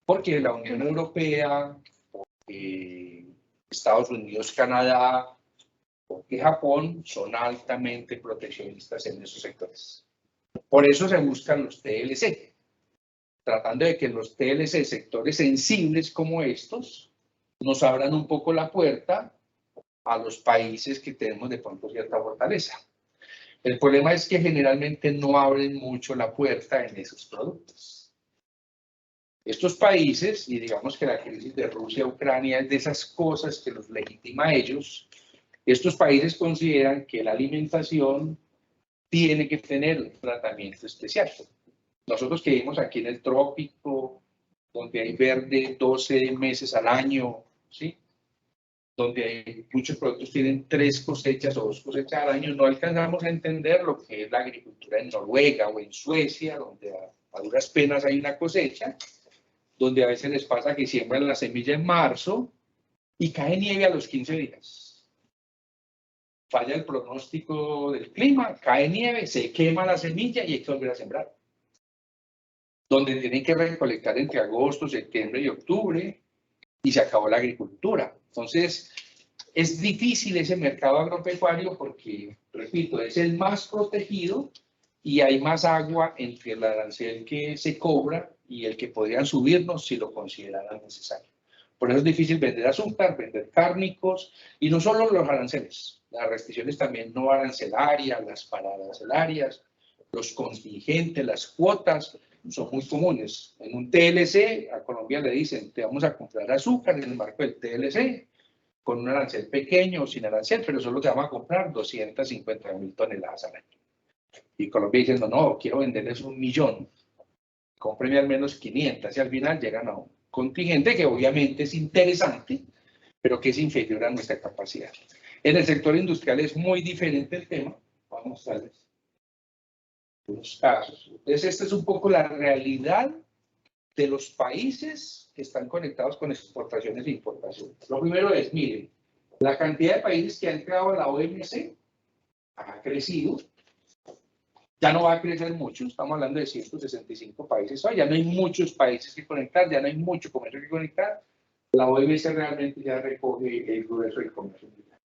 porque la Unión Europea, Estados Unidos, Canadá, porque Japón son altamente proteccionistas en esos sectores. Por eso se buscan los TLC, tratando de que los TLC, sectores sensibles como estos, nos abran un poco la puerta a los países que tenemos de pronto cierta fortaleza. El problema es que generalmente no abren mucho la puerta en esos productos. Estos países, y digamos que la crisis de Rusia-Ucrania es de esas cosas que los legitima a ellos, estos países consideran que la alimentación tiene que tener un tratamiento especial. Nosotros que vivimos aquí en el trópico, donde hay verde 12 meses al año, ¿sí? Donde hay muchos productos tienen 3 cosechas o 2 cosechas al año, no alcanzamos a entender lo que es la agricultura en Noruega o en Suecia, donde a duras penas hay una cosecha, donde a veces les pasa que siembran la semilla en marzo y cae nieve a los 15 días. Falla el pronóstico del clima, cae nieve, se quema la semilla y hay que volver a sembrar. Donde tienen que recolectar entre agosto, septiembre y octubre y se acabó la agricultura. Entonces, es difícil ese mercado agropecuario porque, repito, es el más protegido y hay más agua entre el arancel que se cobra y el que podrían subirnos si lo consideraran necesario. Por eso es difícil vender azúcar, vender cárnicos, y no solo los aranceles, las restricciones también no arancelarias, las pararancelarias, los contingentes, las cuotas, son muy comunes. En un TLC, a Colombia le dicen, te vamos a comprar azúcar en el marco del TLC, con un arancel pequeño o sin arancel, pero solo te vamos a comprar 250.000 toneladas al año. Y Colombia diciendo, no, quiero venderles 1.000.000, cómprenme al menos 500, y al final llegan a un contingente que obviamente es interesante, pero que es inferior a nuestra capacidad. En el sector industrial es muy diferente el tema. Vamos a mostrarles unos casos. Entonces, esta es un poco la realidad de los países que están conectados con exportaciones e importaciones. Lo primero es, miren, la cantidad de países que han entrado a la OMC ha crecido. Ya no va a crecer mucho, estamos hablando de 165 países hoy, ya no hay muchos países que conectar, ya no hay mucho comercio que conectar. La OMC realmente ya recoge el grueso del comercio mundial.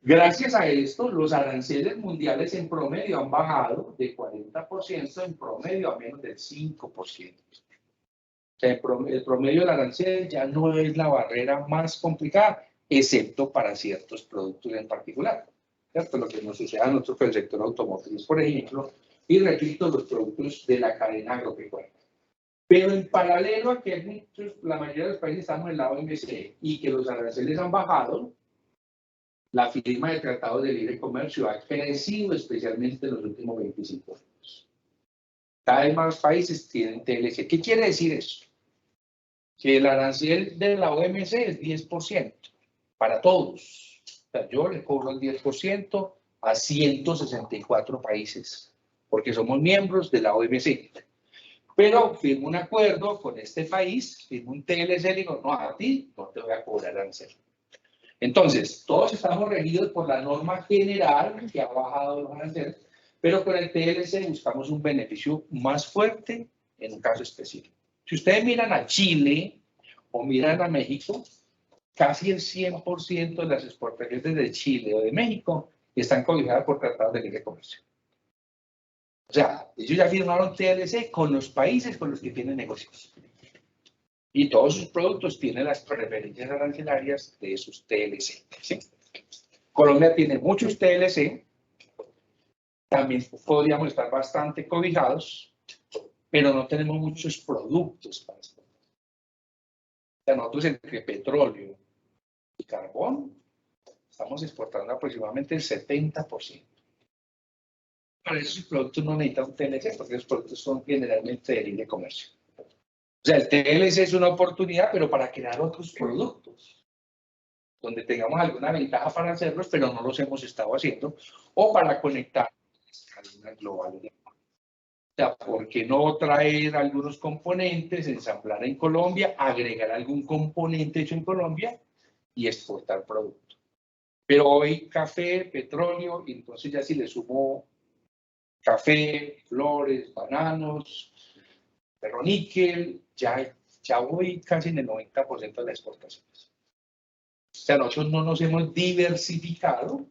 Gracias a esto, los aranceles mundiales en promedio han bajado de 40% en promedio a menos del 5%. O sea, el promedio del arancel ya no es la barrera más complicada, excepto para ciertos productos en particular. ¿Cierto? Lo que nos sucede a nosotros con el sector automotriz, por ejemplo, y repito, los productos de la cadena agropecuaria. Pero en paralelo a que la mayoría de los países estamos en la OMC y que los aranceles han bajado, la firma de tratados de libre comercio ha crecido especialmente en los últimos 25 años. Cada vez más países tienen TLC. ¿Qué quiere decir eso? Que el arancel de la OMC es 10% para todos. O sea, yo le cobro el 10% a 164 países, porque somos miembros de la OMC. Pero firmo un acuerdo con este país, firmo un TLC, y digo, no, a ti no te voy a cobrar arancel. Entonces, todos estamos regidos por la norma general que ha bajado los aranceles, pero con el TLC buscamos un beneficio más fuerte en un caso específico. Si ustedes miran a Chile o miran a México, casi el 100% de las exportaciones de Chile o de México están cobijadas por tratados de libre comercio. O sea, ellos ya firmaron TLC con los países con los que tienen negocios. Y todos sus productos tienen las preferencias arancelarias de esos TLC. ¿Sí? Colombia tiene muchos TLC, también podríamos estar bastante cobijados, pero no tenemos muchos productos para exportar. sea, nosotros entre petróleo y carbón estamos exportando aproximadamente el 70%. Para esos productos no necesitan un TLC, porque los productos son generalmente de libre comercio. O sea, el TLC es una oportunidad, pero para crear otros productos, donde tengamos alguna ventaja para hacerlos, pero no los hemos estado haciendo, o para conectar las cadenas globales. O sea, ¿por qué no traer algunos componentes, ensamblar en Colombia, agregar algún componente hecho en Colombia y exportar productos? Pero hoy café, petróleo, y entonces ya si le sumo café, flores, bananos, ferroníquel, ya voy casi en el 90% de las exportaciones. O sea, nosotros no nos hemos diversificado,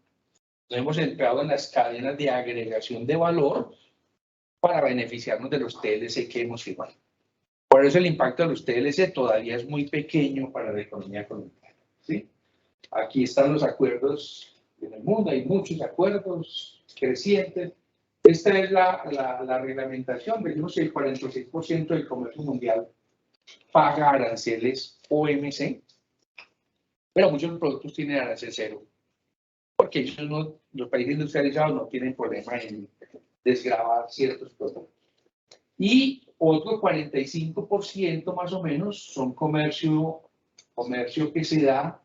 nos hemos empleado en las cadenas de agregación de valor para beneficiarnos de los TLC que hemos firmado. Por eso el impacto de los TLC todavía es muy pequeño para la economía colombiana, ¿sí? Aquí están los acuerdos en el mundo, hay muchos acuerdos crecientes. Esta es la reglamentación. Vemos que el 46% del comercio mundial paga aranceles OMC, pero muchos productos tienen arancel cero, porque ellos no, los países industrializados no tienen problema en desgravar ciertos productos. Y otro 45% más o menos son comercio que se da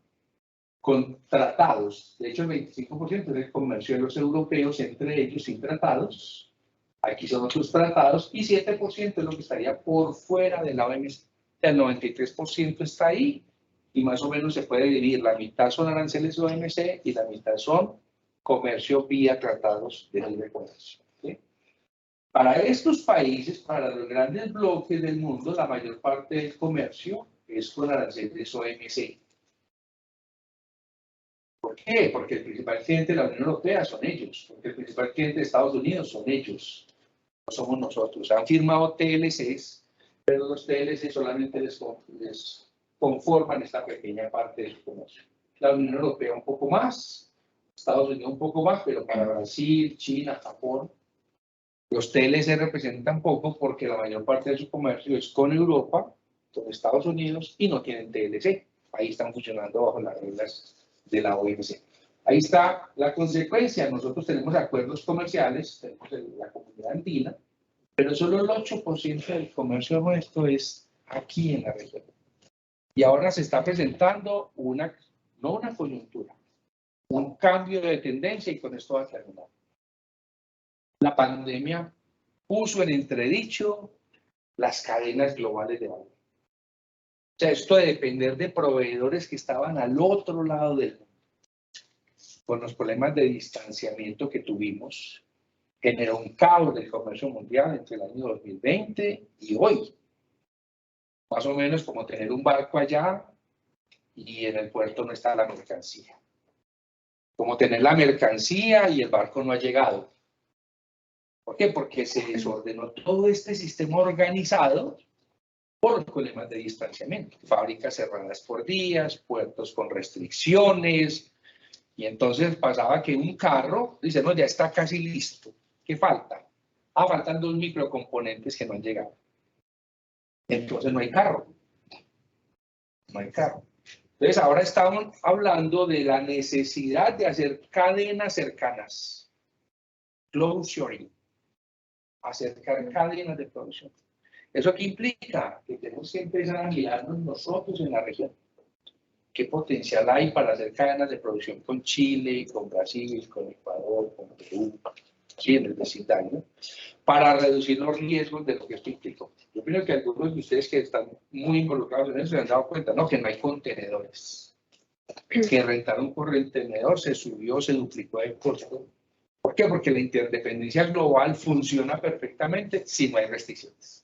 con tratados. De hecho, el 25% es el comercio de los europeos, entre ellos sin tratados. Aquí son otros tratados. Y 7% es lo que estaría por fuera de la OMC. El 93% está ahí y más o menos se puede dividir. La mitad son aranceles OMC y la mitad son comercio vía tratados de libre comercio. ¿Sí? Para estos países, para los grandes bloques del mundo, la mayor parte del comercio es con aranceles OMC. ¿Por qué? Porque el principal cliente de la Unión Europea son ellos, porque el principal cliente de Estados Unidos son ellos, no somos nosotros. Han firmado TLCs, pero los TLCs solamente les conforman esta pequeña parte de su comercio. La Unión Europea un poco más, Estados Unidos un poco más, pero para Brasil, China, Japón, los TLC representan poco porque la mayor parte de su comercio es con Europa, con Estados Unidos y no tienen TLC. Ahí están funcionando bajo las reglas de la OMC. Ahí está la consecuencia. Nosotros tenemos acuerdos comerciales, tenemos la comunidad andina, pero solo el 8% del comercio nuestro es aquí en la región. Y ahora se está presentando no una coyuntura, un cambio de tendencia y con esto va a terminar. La pandemia puso en entredicho las cadenas globales de valor. O sea, esto de depender de proveedores que estaban al otro lado del mundo, con los problemas de distanciamiento que tuvimos, generó un caos del comercio mundial entre el año 2020 y hoy. Más o menos como tener un barco allá y en el puerto no está la mercancía. Como tener la mercancía y el barco no ha llegado. ¿Por qué? Porque se desordenó todo este sistema organizado por los problemas de distanciamiento. Fábricas cerradas por días, puertos con restricciones. Y entonces pasaba que un carro, dice, no, ya está casi listo. ¿Qué falta? Faltan 2 microcomponentes que no han llegado. Entonces no hay carro. No hay carro. Entonces ahora estamos hablando de la necesidad de hacer cadenas cercanas. Close shoring. Acercar cadenas de producción. ¿Eso qué implica? Que tenemos que empezar a mirarnos nosotros en la región. ¿Qué potencial hay para hacer cadenas de producción con Chile, con Brasil, con Ecuador, con Perú, sí, en el vecindario, para reducir los riesgos de lo que esto implicó? Yo creo que algunos de ustedes que están muy involucrados en eso se han dado cuenta, ¿no? Que no hay contenedores. Que rentar un contenedor se subió, se duplicó de costo. ¿Por qué? Porque la interdependencia global funciona perfectamente si no hay restricciones.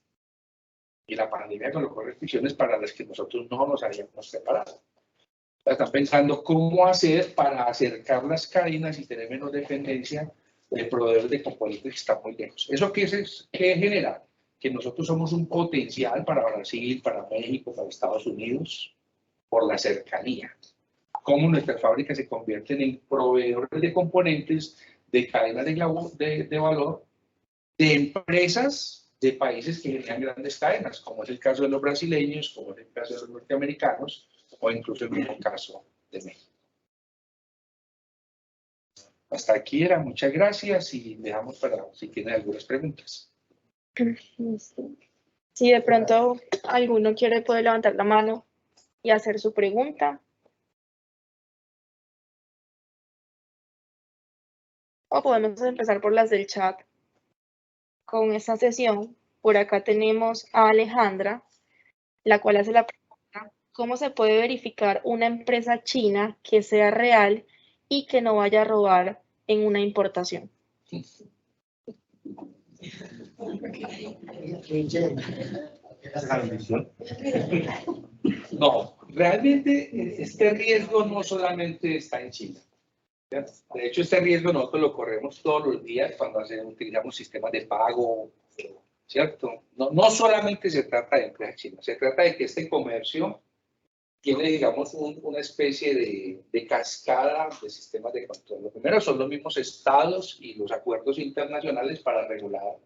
Y la pandemia colocó restricciones para las que nosotros no nos habíamos preparado. Están pensando cómo hacer para acercar las cadenas y tener menos dependencia de proveedores de componentes que están muy lejos. ¿Eso qué genera? Que nosotros somos un potencial para Brasil, para México, para Estados Unidos, por la cercanía. Cómo nuestras fábricas se convierten en proveedores de componentes de cadenas de valor de empresas de países que generan grandes cadenas, como es el caso de los brasileños, como es el caso de los norteamericanos, o incluso el mismo caso de México. Hasta aquí era, muchas gracias y dejamos para si tienen algunas preguntas. Si de pronto alguno quiere, puede levantar la mano y hacer su pregunta. O podemos empezar por las del chat con esta sesión. Por acá tenemos a Alejandra, la cual hace la pregunta: ¿cómo se puede verificar una empresa china que sea real y que no vaya a robar en una importación? No, realmente este riesgo no solamente está en China. De hecho, este riesgo nosotros lo corremos todos los días cuando utilizamos sistemas de pago, ¿cierto? No solamente se trata de empresas chinas, se trata de que este comercio tiene, digamos, una especie de cascada de sistemas de control. Lo primero son los mismos estados y los acuerdos internacionales para regular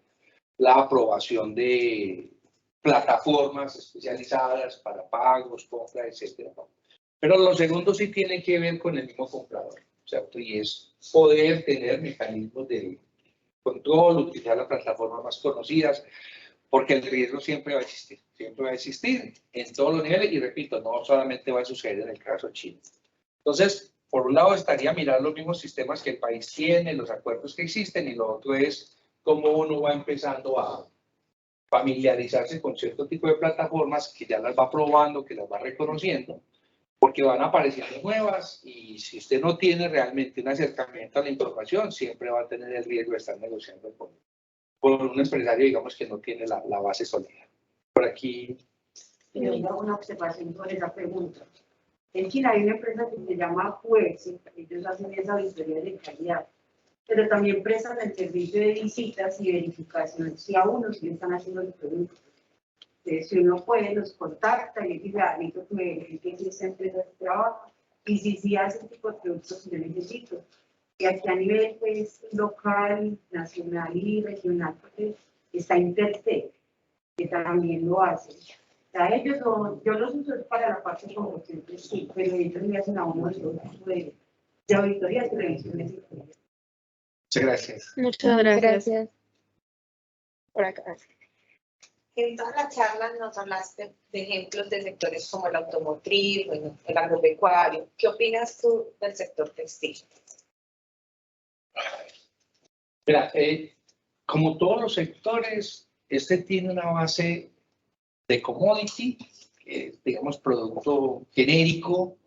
la aprobación de plataformas especializadas para pagos, compras, etc. Pero los segundos sí tienen que ver con el mismo comprador, ¿cierto? Y es poder tener mecanismos de control, utilizar las plataformas más conocidas, porque el riesgo siempre va a existir en todos los niveles y repito, no solamente va a suceder en el caso chino. Entonces, por un lado estaría mirar los mismos sistemas que el país tiene, los acuerdos que existen, y lo otro es cómo uno va empezando a familiarizarse con cierto tipo de plataformas que ya las va probando, que las va reconociendo, porque van apareciendo nuevas y si usted no tiene realmente un acercamiento a la información, siempre va a tener el riesgo de estar negociando con un empresario, digamos, que no tiene la base sólida. Por aquí. Yo hago una observación sobre esa pregunta. En China hay una empresa que se llama Juez, ellos hacen esa auditoría de calidad, pero también prestan el servicio de visitas y verificación si a uno sí le están haciendo el producto. Entonces, si uno puede, los contacta y dice, necesito que me verifiquen si esta empresa trabaja y si hace este tipo de productos que yo necesito. Y aquí a nivel pues, local, nacional y regional, pues, está Intertech, que también lo hace. O sea, ellos yo los uso para la parte como siempre, sí, pero ellos me hacen a uno de auditorías y revisiones. Muchas gracias. Muchas gracias. Por acá. En toda la charla nos hablaste de ejemplos de sectores como el automotriz, bueno, el agropecuario. ¿Qué opinas tú del sector textil? Mira, como todos los sectores, este tiene una base de commodity, digamos producto genérico,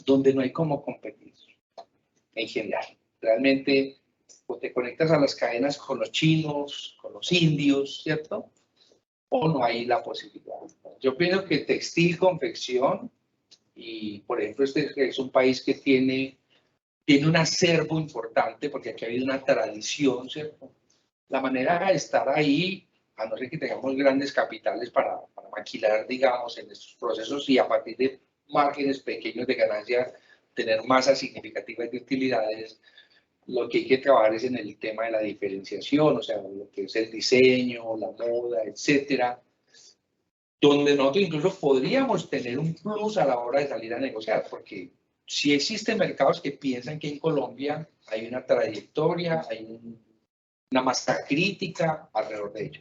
donde no hay cómo competir en general. Realmente, o te conectas a las cadenas con los chinos, con los indios, ¿cierto? O no hay la posibilidad. Yo pienso que textil, confección, y por ejemplo este es un país que tiene un acervo importante, porque aquí ha habido una tradición, ¿cierto? La manera de estar ahí, a no ser que tengamos grandes capitales para maquilar, digamos, en estos procesos y a partir de márgenes pequeños de ganancia, tener masas significativas de utilidades, lo que hay que trabajar es en el tema de la diferenciación, o sea, lo que es el diseño, la moda, etcétera, donde nosotros incluso podríamos tener un plus a la hora de salir a negociar, porque si existen mercados que piensan que en Colombia hay una trayectoria, hay una masa crítica alrededor de ello.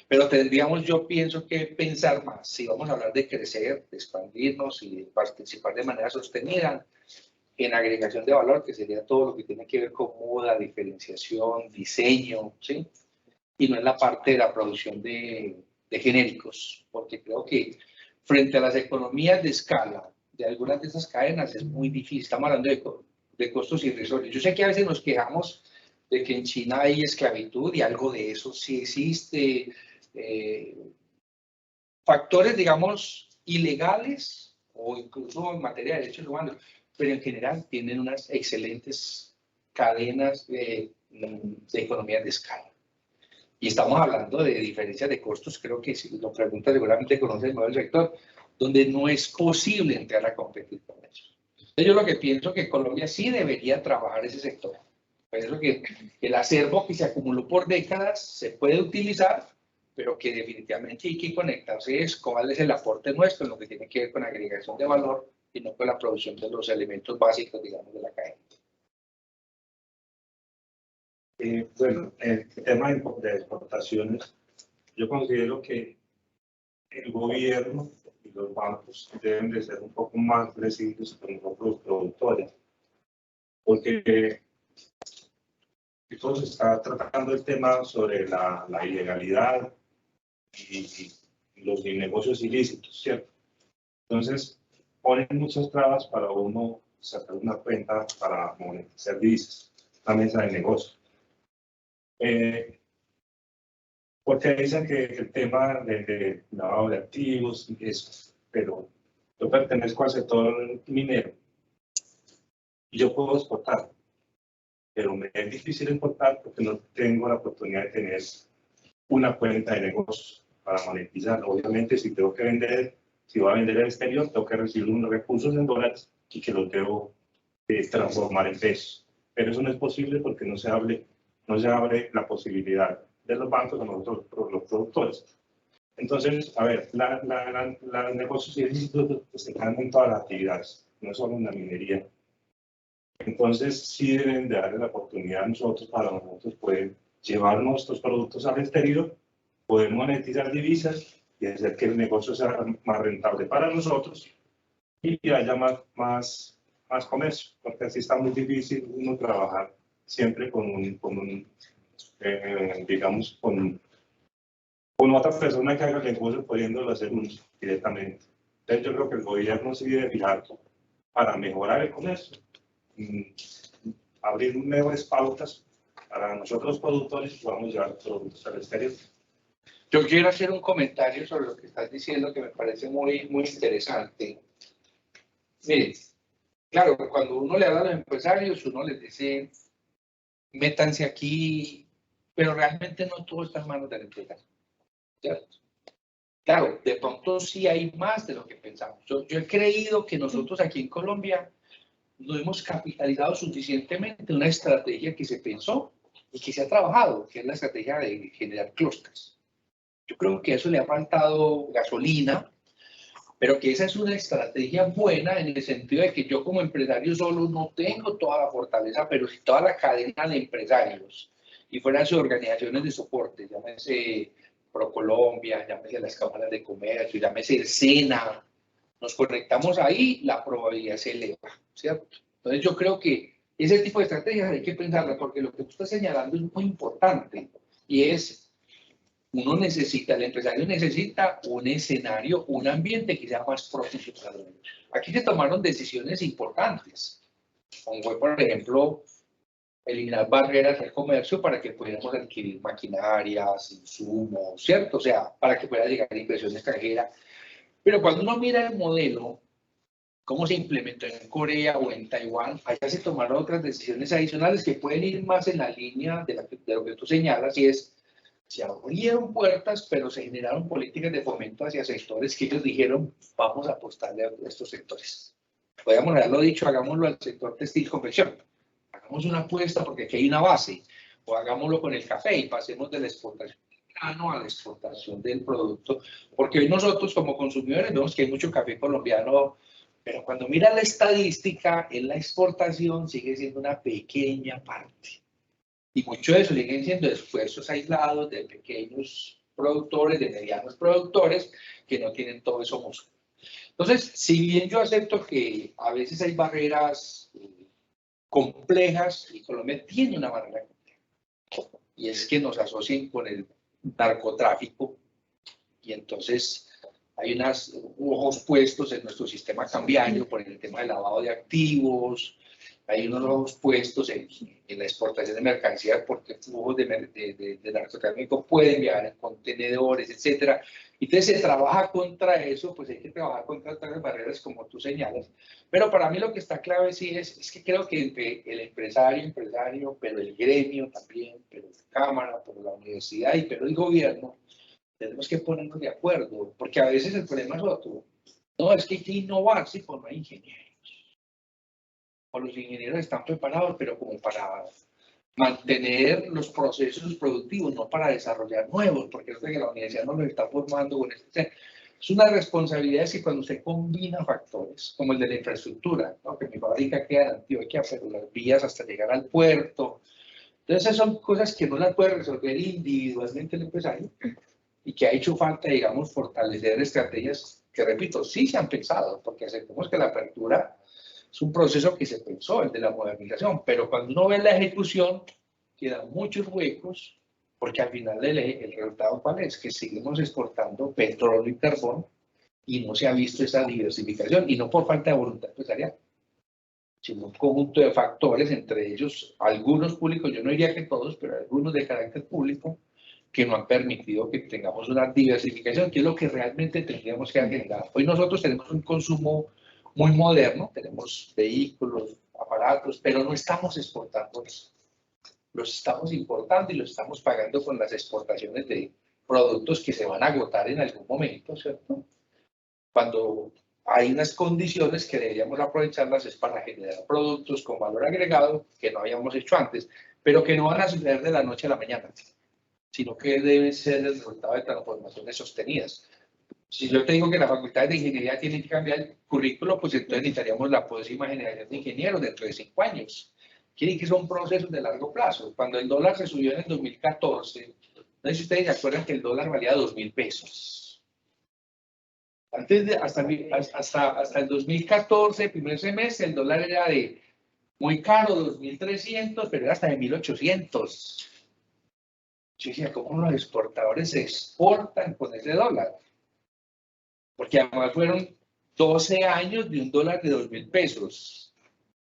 Pero tendríamos, yo pienso que pensar más, si vamos a hablar de crecer, de expandirnos y de participar de manera sostenida en agregación de valor, que sería todo lo que tiene que ver con moda, diferenciación, diseño, ¿sí? Y no en la parte de la producción de genéricos, porque creo que frente a las economías de escala de algunas de esas cadenas es muy difícil. Estamos hablando de costos irrisorios. Yo sé que a veces nos quejamos de que en China hay esclavitud y algo de eso sí existe. Factores, digamos, ilegales o incluso en materia de derechos humanos, pero en general tienen unas excelentes cadenas de economías de escala. Y estamos hablando de diferencias de costos, creo que si lo preguntas seguramente conoces el modelo del sector, donde no es posible entrar a competir con ellos. Entonces yo lo que pienso que Colombia sí debería trabajar ese sector. Pienso que el acervo que se acumuló por décadas se puede utilizar pero que definitivamente hay que conectarse es cuál es el aporte nuestro en lo que tiene que ver con agregación de valor y no con la producción de los elementos básicos, digamos, de la cadena. Bueno, el tema de exportaciones, yo considero que el gobierno y los bancos deben de ser un poco más flexibles con nosotros los productores, porque todo se está tratando el tema sobre la ilegalidad y los negocios ilícitos, ¿cierto? Entonces, ponen muchas trabas para uno sacar una cuenta para monetizar divisas, una mesa de negocio. Porque dicen que el tema de lavado de activos y eso, pero yo pertenezco al sector minero y yo puedo exportar, pero me es difícil exportar porque no tengo la oportunidad de tener una cuenta de negocios para monetizarlo. Obviamente, si tengo que vender, si voy a vender al exterior, tengo que recibir unos recursos en dólares y que los debo transformar en pesos. Pero eso no es posible porque no se abre la posibilidad de los bancos a nosotros, los productores. Entonces, a ver, los negocios ilícitos se dan en todas las actividades, no solo en la minería. Entonces, sí deben de darle la oportunidad a nosotros para nosotros poder llevar nuestros productos al exterior, poder monetizar divisas y hacer que el negocio sea más rentable para nosotros y haya más comercio, porque así está muy difícil uno trabajar siempre digamos, con otra persona que haga el negocio pudiéndolo hacer uno directamente. Entonces yo creo que el gobierno sí debe fijar para mejorar el comercio, abrir mejores pautas para nosotros los productores y podamos llevar productos al exterior. Yo quiero hacer un comentario sobre lo que estás diciendo que me parece muy interesante. Miren, claro, cuando uno le habla a los empresarios, uno les dice, métanse aquí, pero realmente no todo está en manos del empresario, ¿cierto? Claro, de pronto sí hay más de lo que pensamos. Yo he creído que nosotros aquí en Colombia no hemos capitalizado suficientemente una estrategia que se pensó y que se ha trabajado, que es la estrategia de generar clústeres. Yo creo que a eso le ha faltado gasolina, pero que esa es una estrategia buena en el sentido de que yo como empresario solo no tengo toda la fortaleza, pero si toda la cadena de empresarios y fueran sus organizaciones de soporte, llámese ProColombia, llámese las cámaras de comercio, llámese el SENA, nos conectamos ahí, la probabilidad se eleva, ¿cierto? Entonces yo creo que ese tipo de estrategias hay que pensarlas porque lo que tú estás señalando es muy importante y es uno necesita, el empresario necesita un escenario, un ambiente que sea más propicio para él. Aquí se tomaron decisiones importantes, como fue, por ejemplo, eliminar barreras al comercio para que pudiéramos adquirir maquinarias, insumos, ¿cierto? O sea, para que pueda llegar inversión extranjera. Pero cuando uno mira el modelo, cómo se implementó en Corea o en Taiwán, allá se tomaron otras decisiones adicionales que pueden ir más en la línea de lo que tú señalas, y es se abrieron puertas, pero se generaron políticas de fomento hacia sectores que ellos dijeron, vamos a apostarle a estos sectores. Podríamos haberlo dicho, hagámoslo al sector textil confección. Hagamos una apuesta porque aquí hay una base. O hagámoslo con el café y pasemos de la exportación del grano a la exportación del producto. Porque hoy nosotros como consumidores vemos que hay mucho café colombiano, pero cuando mira la estadística, en la exportación sigue siendo una pequeña parte. Y mucho de eso siguen siendo esfuerzos aislados de pequeños productores, de medianos productores, que no tienen todo eso músculo. Entonces, si bien yo acepto que a veces hay barreras complejas, y Colombia tiene una barrera compleja, y es que nos asocian con el narcotráfico, y entonces hay unos ojos puestos en nuestro sistema cambiario por el tema del lavado de activos, hay unos ojos puestos en la exportación de mercancías porque flujos de narcotráfico pueden viajar en contenedores, etc. Entonces se trabaja contra eso, pues hay que trabajar contra otras barreras como tú señalas. Pero para mí lo que está clave sí es que creo que entre el empresario, pero el gremio también, pero la Cámara, pero la universidad y pero el gobierno, tenemos que ponernos de acuerdo, porque a veces el problema es otro. No, es que hay que innovar, sí, pues no hay ingenieros. O los ingenieros están preparados, pero como para mantener los procesos productivos, no para desarrollar nuevos, porque es que la universidad no los está formando con este. Es una responsabilidad que cuando usted combina factores, como el de la infraestructura, ¿no? Que mi fábrica queda en Antioquia, pero las vías hasta llegar al puerto. Entonces, esas son cosas que no las puede resolver individualmente el empresario y que ha hecho falta, digamos, fortalecer estrategias que, repito, sí se han pensado, porque aceptemos que la apertura es un proceso que se pensó, el de la modernización, pero cuando uno ve la ejecución, quedan muchos huecos, porque al final el resultado cuál es, que seguimos exportando petróleo y carbón y no se ha visto esa diversificación, y no por falta de voluntad empresarial, sino un conjunto de factores, entre ellos algunos públicos, yo no diría que todos, pero algunos de carácter público, que no han permitido que tengamos una diversificación, que es lo que realmente tendríamos que agendar. Hoy nosotros tenemos un consumo muy moderno, tenemos vehículos, aparatos, pero no estamos exportando eso. Los estamos importando y los estamos pagando con las exportaciones de productos que se van a agotar en algún momento, ¿cierto? Cuando hay unas condiciones que deberíamos aprovecharlas es para generar productos con valor agregado que no habíamos hecho antes, pero que no van a suceder de la noche a la mañana, sino que deben ser el resultado de transformaciones sostenidas. Si yo te digo que las facultades de ingeniería tienen que cambiar el currículo, pues entonces necesitaríamos la próxima generación de ingenieros dentro de 5 años. Quieren que son procesos de largo plazo. Cuando el dólar se subió en el 2014, no sé si ustedes se acuerdan que el dólar valía 2.000 pesos. Antes de, hasta el 2014, el primer semestre, el dólar era de muy caro, 2.300, pero era hasta de 1.800. Yo decía, ¿cómo los exportadores se exportan con ese dólar? Porque además fueron 12 años de un dólar de 2.000 pesos.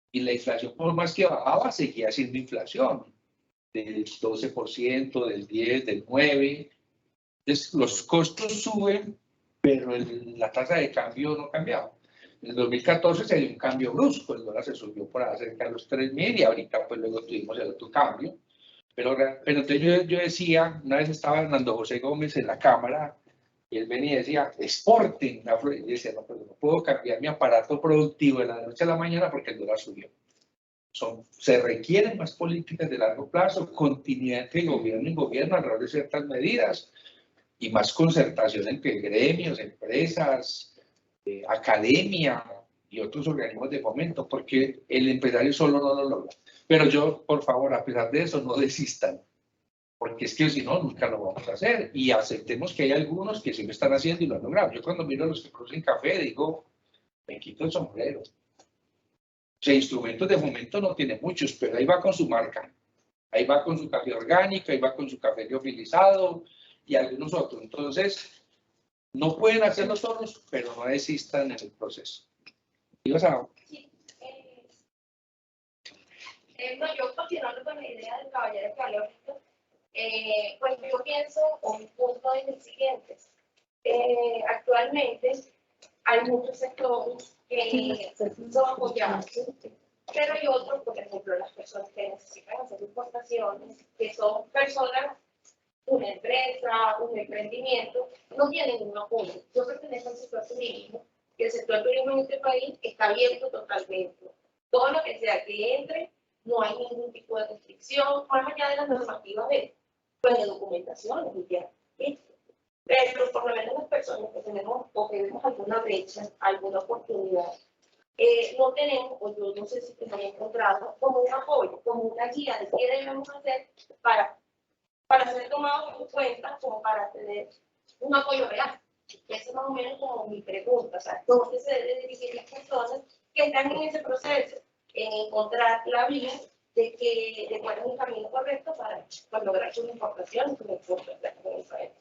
Y la inflación, por más que bajaba, seguía siendo inflación. Del 12%, del 10%, del 9%. Entonces, los costos suben, pero la tasa de cambio no cambiaba. En el 2014 se dio un cambio brusco, el dólar se subió por cerca de los 3.000 y ahorita pues luego tuvimos el otro cambio. Pero entonces yo decía, una vez estaba Hernando José Gómez en la Cámara y él venía y decía, exporten. Y decía, no, pero no puedo cambiar mi aparato productivo de la noche a la mañana porque el dólar subió. Se requieren más políticas de largo plazo, continuidad entre gobierno y gobierno alrededor de ciertas medidas y más concertación entre gremios, empresas, academia y otros organismos de fomento, porque el empresario solo no lo logra. Pero yo, por favor, a pesar de eso, no desistan, porque es que si no, nunca lo vamos a hacer. Y aceptemos que hay algunos que sí lo están haciendo y lo han logrado. Yo cuando miro a los que producen café, digo, me quito el sombrero. O sea, instrumentos de momento no tiene muchos, pero ahí va con su marca. Ahí va con su café orgánico, ahí va con su café liofilizado y algunos otros. Entonces, no pueden hacerlo todos, pero no desistan en el proceso. ¿Ibas a...? Sí, no, yo continuando con la idea del caballero calórico, pues yo pienso un punto en el siguiente. Actualmente hay muchos sectores que son apoyados, pero hay otros, por ejemplo, las personas que necesitan hacer importaciones, que son personas, una empresa, un emprendimiento, no tienen ningún apoyo. Yo pertenezco al sector turismo y el sector turismo en este país está abierto totalmente. Todo lo que sea que entre, no hay ningún tipo de restricción, más allá de las normativas de documentación, pero por lo menos las personas que tenemos o que vemos alguna brecha, alguna oportunidad, no tenemos, o yo no sé si te han encontrado, como un apoyo, como una guía de qué debemos hacer para ser tomados en cuenta, como para tener un apoyo real. Esa es más o menos como mi pregunta, o sea, ¿dónde se deben dirigir las personas que están en ese proceso? En encontrar la vía de cuál es el camino correcto para lograr sus importaciones, sus exportaciones.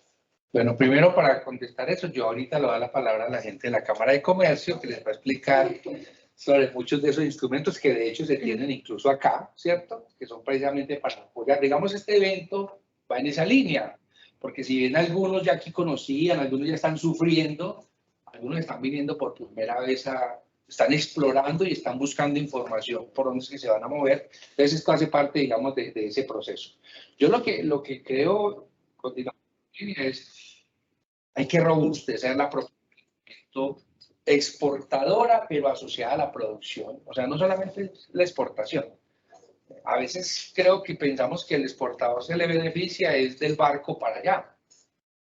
Bueno, primero para contestar eso, yo ahorita le doy la palabra a la gente de la Cámara de Comercio que les va a explicar sobre muchos de esos instrumentos que de hecho se tienen incluso acá, ¿cierto? Que son precisamente para apoyar. Digamos, este evento va en esa línea, porque si bien algunos ya aquí conocían, algunos ya están sufriendo, algunos están viniendo por primera vez están explorando y están buscando información por dónde es que se van a mover. Entonces esto hace parte, digamos, de ese proceso. Yo lo que creo, continuando, es hay que robustecer la propuesta exportadora, pero asociada a la producción. O sea, no solamente la exportación. a veces creo que pensamos que el exportador se le beneficia es del barco para allá.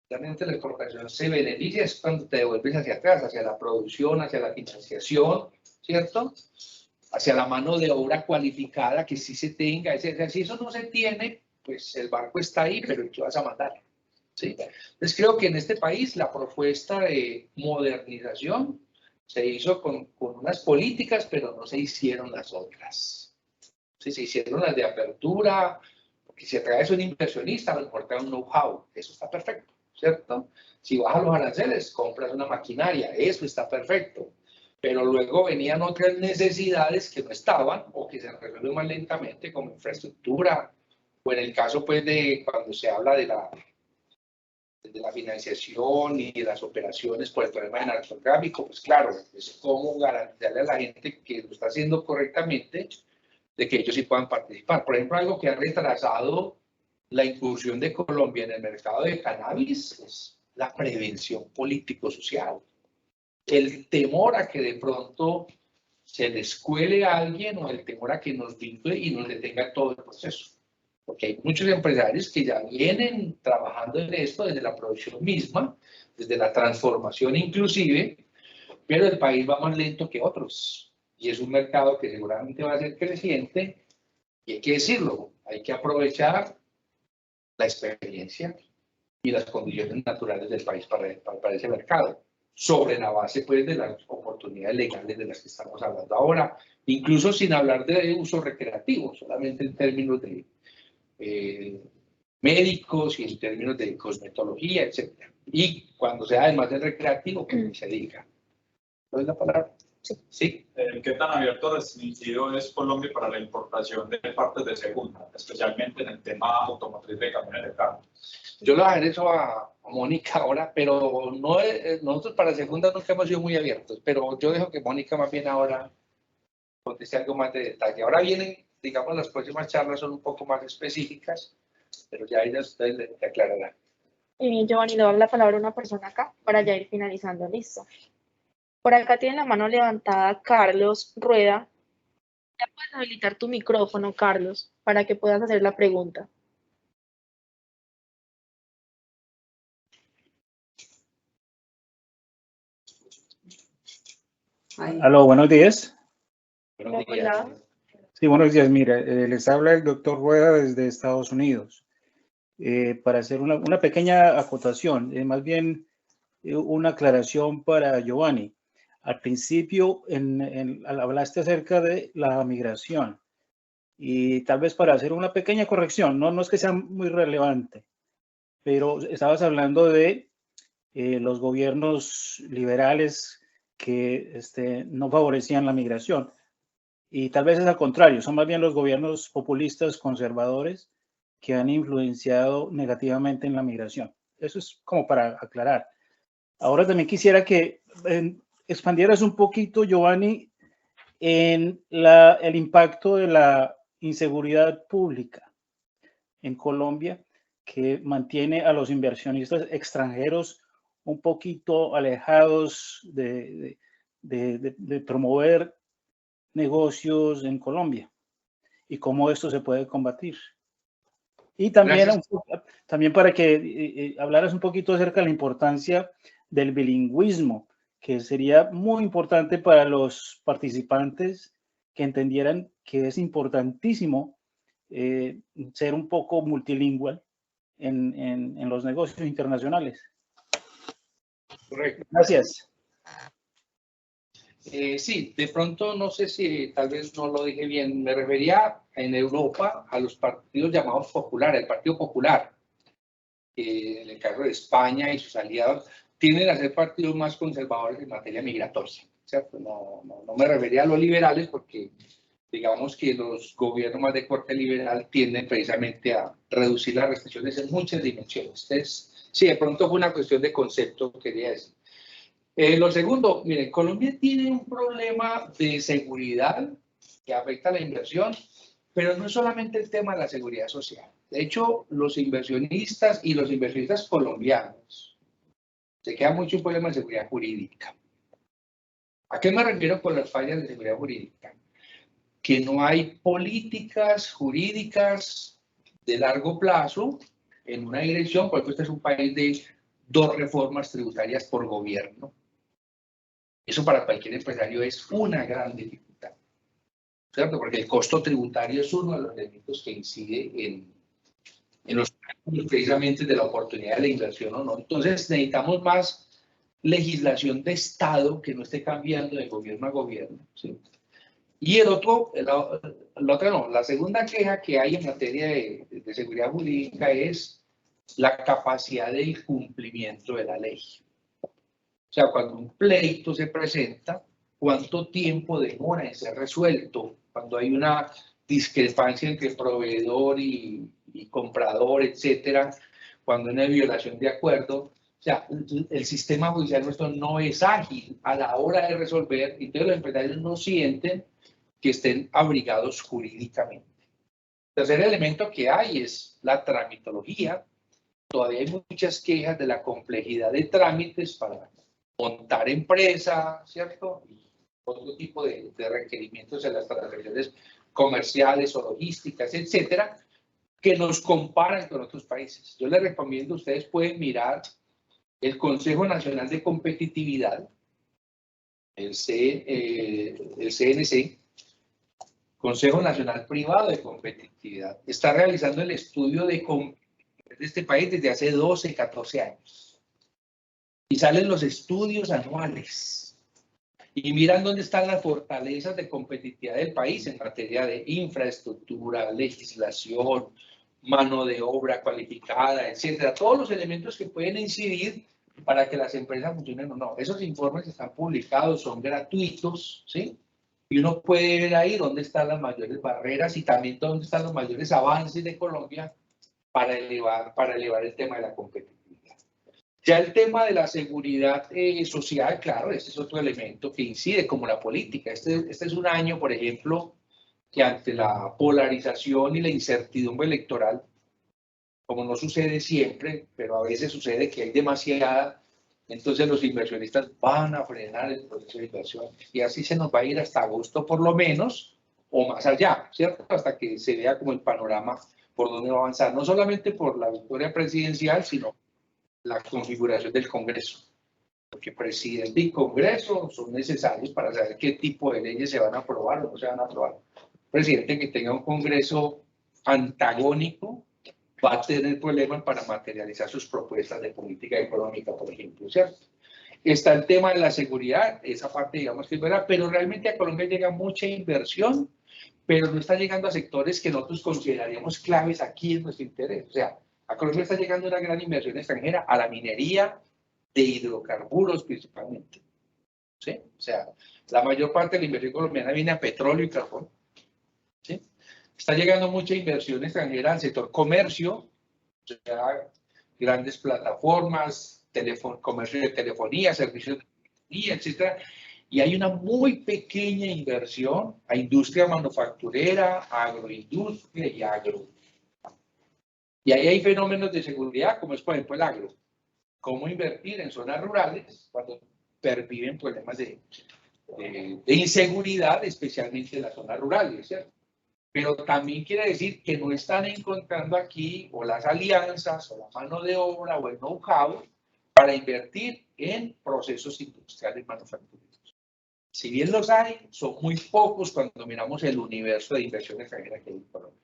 Realmente la exportación se beneficia es cuando te devuelves hacia atrás, hacia la producción, hacia la financiación, ¿cierto? Hacia la mano de obra cualificada que sí se tenga. Si eso no se tiene, pues el barco está ahí, pero ¿qué vas a mandar? ¿Sí? Entonces creo que en este país la propuesta de modernización se hizo con unas políticas, pero no se hicieron las otras. Sí, se hicieron las de apertura, porque si atraes un inversionista, lo importa un know-how, eso está perfecto, ¿cierto? Si bajas los aranceles, compras una maquinaria, eso está perfecto. Pero luego venían otras necesidades que no estaban o que se resuelven más lentamente, como infraestructura, o en el caso pues de cuando se habla de la financiación y de las operaciones por el problema de narcotráfico, pues claro, es cómo garantizarle a la gente que lo está haciendo correctamente, de que ellos sí puedan participar. Por ejemplo, algo que ha retrasado la incursión de Colombia en el mercado de cannabis es la prevención político-social. El temor a que de pronto se les cuele a alguien o el temor a que nos vincule y nos detenga todo el proceso. Porque hay muchos empresarios que ya vienen trabajando en esto desde la producción misma, desde la transformación inclusive, pero el país va más lento que otros. Y es un mercado que seguramente va a ser creciente y hay que decirlo, hay que aprovechar la experiencia y las condiciones naturales del país para ese mercado, sobre la base pues, de las oportunidades legales de las que estamos hablando ahora, incluso sin hablar de uso recreativo, solamente en términos de médicos y en términos de cosmetología, etc. Y cuando sea además de recreativo, que se diga. ¿No es la palabra? Sí. ¿Qué tan abierto restringido es Colombia para la importación de partes de segunda, especialmente en el tema automotriz de camiones de carga? Yo le dejaré eso a Mónica ahora, pero no, nosotros para segunda nunca hemos sido muy abiertos, pero yo dejo que Mónica más bien ahora conteste algo más de detalle. Ahora vienen, digamos, las próximas charlas son un poco más específicas, pero ya ellas ustedes le aclararán. Giovanni, le doy la palabra a una persona acá para ya ir finalizando. Listo. Por acá tiene la mano levantada Carlos Rueda. Ya puedes habilitar tu micrófono, Carlos, para que puedas hacer la pregunta. Aló, buenos días. Buenos días. Hola. Sí, buenos días. Mira, les habla el doctor Rueda desde Estados Unidos. Para hacer una pequeña acotación, más bien una aclaración para Giovanni. Al principio hablaste acerca de la migración y tal vez para hacer una pequeña corrección, no es que sea muy relevante, pero estabas hablando de los gobiernos liberales que no favorecían la migración. Y tal vez es al contrario, son más bien los gobiernos populistas conservadores que han influenciado negativamente en la migración. Eso es como para aclarar. Ahora también quisiera que expandieras un poquito, Giovanni, en el impacto de la inseguridad pública en Colombia, que mantiene a los inversionistas extranjeros un poquito alejados de promover negocios en Colombia y cómo esto se puede combatir. Y también, también para que hablaras un poquito acerca de la importancia del bilingüismo, que sería muy importante para los participantes que entendieran que es importantísimo ser un poco multilingüe en los negocios internacionales. Correcto. Gracias. Sí, de pronto no sé si tal vez no lo dije bien, me refería en Europa a los partidos llamados populares, el Partido Popular, en el caso de España y sus aliados, tienden a ser partidos más conservadores en materia migratoria, ¿cierto? No me refería a los liberales porque digamos que los gobiernos más de corte liberal tienden precisamente a reducir las restricciones en muchas dimensiones. Entonces, sí, de pronto fue una cuestión de concepto, quería decir. Lo segundo, miren, Colombia tiene un problema de seguridad que afecta a la inversión, pero no es solamente el tema de la seguridad social. De hecho, los inversionistas y los inversionistas colombianos se queda mucho un problema de seguridad jurídica. ¿A qué me refiero con las fallas de seguridad jurídica? que no hay políticas jurídicas de largo plazo en una dirección, porque este es un país de 2 reformas tributarias por gobierno. Eso para cualquier empresario es una gran dificultad, ¿cierto? Porque el costo tributario es uno de los elementos que incide en los cálculos precisamente de la oportunidad de la inversión o no. Entonces necesitamos más legislación de Estado que no esté cambiando de gobierno a gobierno, ¿sí? Y la segunda queja que hay en materia de seguridad jurídica es la capacidad de incumplimiento de la ley. O sea, cuando un pleito se presenta, ¿cuánto tiempo demora en ser resuelto? Cuando hay una discrepancia entre proveedor y comprador, etcétera, cuando hay una violación de acuerdo. O sea, el sistema judicial nuestro no es ágil a la hora de resolver, y entonces los empresarios no sienten que estén abrigados jurídicamente. El tercer elemento que hay es la tramitología. Todavía hay muchas quejas de la complejidad de trámites para montar empresa, ¿cierto? Y otro tipo de requerimientos en las transacciones comerciales o logísticas, etcétera, que nos comparan con otros países. Yo les recomiendo, ustedes pueden mirar el Consejo Nacional de Competitividad, el CNC, Consejo Nacional Privado de Competitividad, está realizando el estudio de este país desde hace 12, 14 años. Y salen los estudios anuales. Y miran dónde están las fortalezas de competitividad del país en materia de infraestructura, legislación, mano de obra cualificada, etcétera. Todos los elementos que pueden incidir para que las empresas funcionen o no. Esos informes están publicados, son gratuitos, ¿sí? Y uno puede ver ahí dónde están las mayores barreras y también dónde están los mayores avances de Colombia para elevar el tema de la competitividad. Ya el tema de la seguridad social, claro, este es otro elemento que incide como la política. Este es un año, por ejemplo, que ante la polarización y la incertidumbre electoral, como no sucede siempre, pero a veces sucede que hay demasiada, entonces los inversionistas van a frenar el proceso de inversión y así se nos va a ir hasta agosto por lo menos, o más allá, ¿cierto? Hasta que se vea como el panorama por dónde va a avanzar, no solamente por la victoria presidencial, sino la configuración del Congreso. Porque presidente y Congreso son necesarios para saber qué tipo de leyes se van a aprobar o no se van a aprobar. Presidente que tenga un Congreso antagónico va a tener problemas para materializar sus propuestas de política económica, por ejemplo, ¿cierto? Está el tema de la seguridad, esa parte digamos que es verdad, pero realmente a Colombia llega mucha inversión, pero no está llegando a sectores que nosotros consideraríamos claves aquí en nuestro interés. O sea, a Colombia está llegando una gran inversión extranjera a la minería de hidrocarburos principalmente, ¿sí? O sea, la mayor parte de la inversión colombiana viene a petróleo y carbón, ¿sí? Está llegando mucha inversión extranjera al sector comercio, o sea, grandes plataformas, comercio de telefonía, servicios de telefonía, etcétera. Y hay una muy pequeña inversión a industria manufacturera, agroindustria y agro. Y ahí hay fenómenos de seguridad, como es por ejemplo el agro. Cómo invertir en zonas rurales cuando perviven problemas de inseguridad, especialmente en las zonas rurales, ¿cierto? Pero también quiere decir que no están encontrando aquí o las alianzas o la mano de obra o el know-how para invertir en procesos industriales manufactureros. Si bien los hay, son muy pocos cuando miramos el universo de inversión extranjera que hay en Colombia.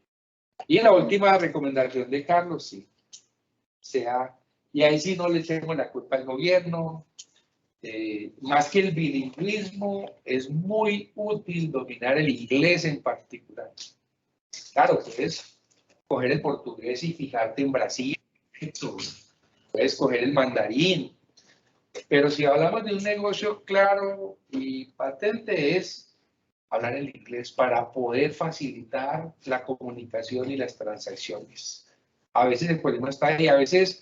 Y en la última recomendación de Carlos, sí, y ahí sí no le echemos la culpa al gobierno, más que el bilingüismo, es muy útil dominar el inglés en particular. Claro, puedes coger el portugués y fijarte en Brasil, puedes coger el mandarín, pero si hablamos de un negocio claro y patente es hablar el inglés para poder facilitar la comunicación y las transacciones. A veces el problema está ahí, a veces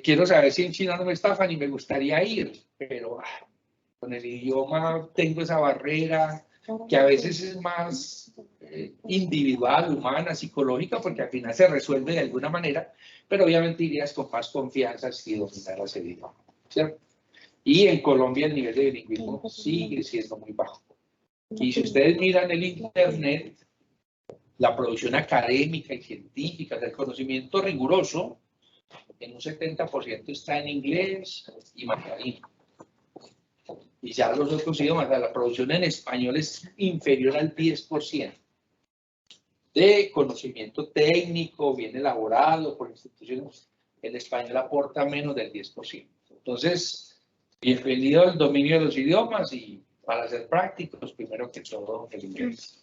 quiero saber si en China no me estafan y me gustaría ir, pero con el idioma tengo esa barrera que a veces es más individual, humana, psicológica, porque al final se resuelve de alguna manera, pero obviamente irías con más confianza si dominaras el idioma, ¿cierto? Y en Colombia el nivel de bilingüismo sigue siendo muy bajo. Y si ustedes miran el Internet, la producción académica y científica del conocimiento riguroso, en un 70% está en inglés y mandarín. Y ya los otros idiomas, la producción en español es inferior al 10% de conocimiento técnico, bien elaborado por instituciones. El español aporta menos del 10%. Entonces, bienvenido al dominio de los idiomas y para ser prácticos, primero que todo, el inglés.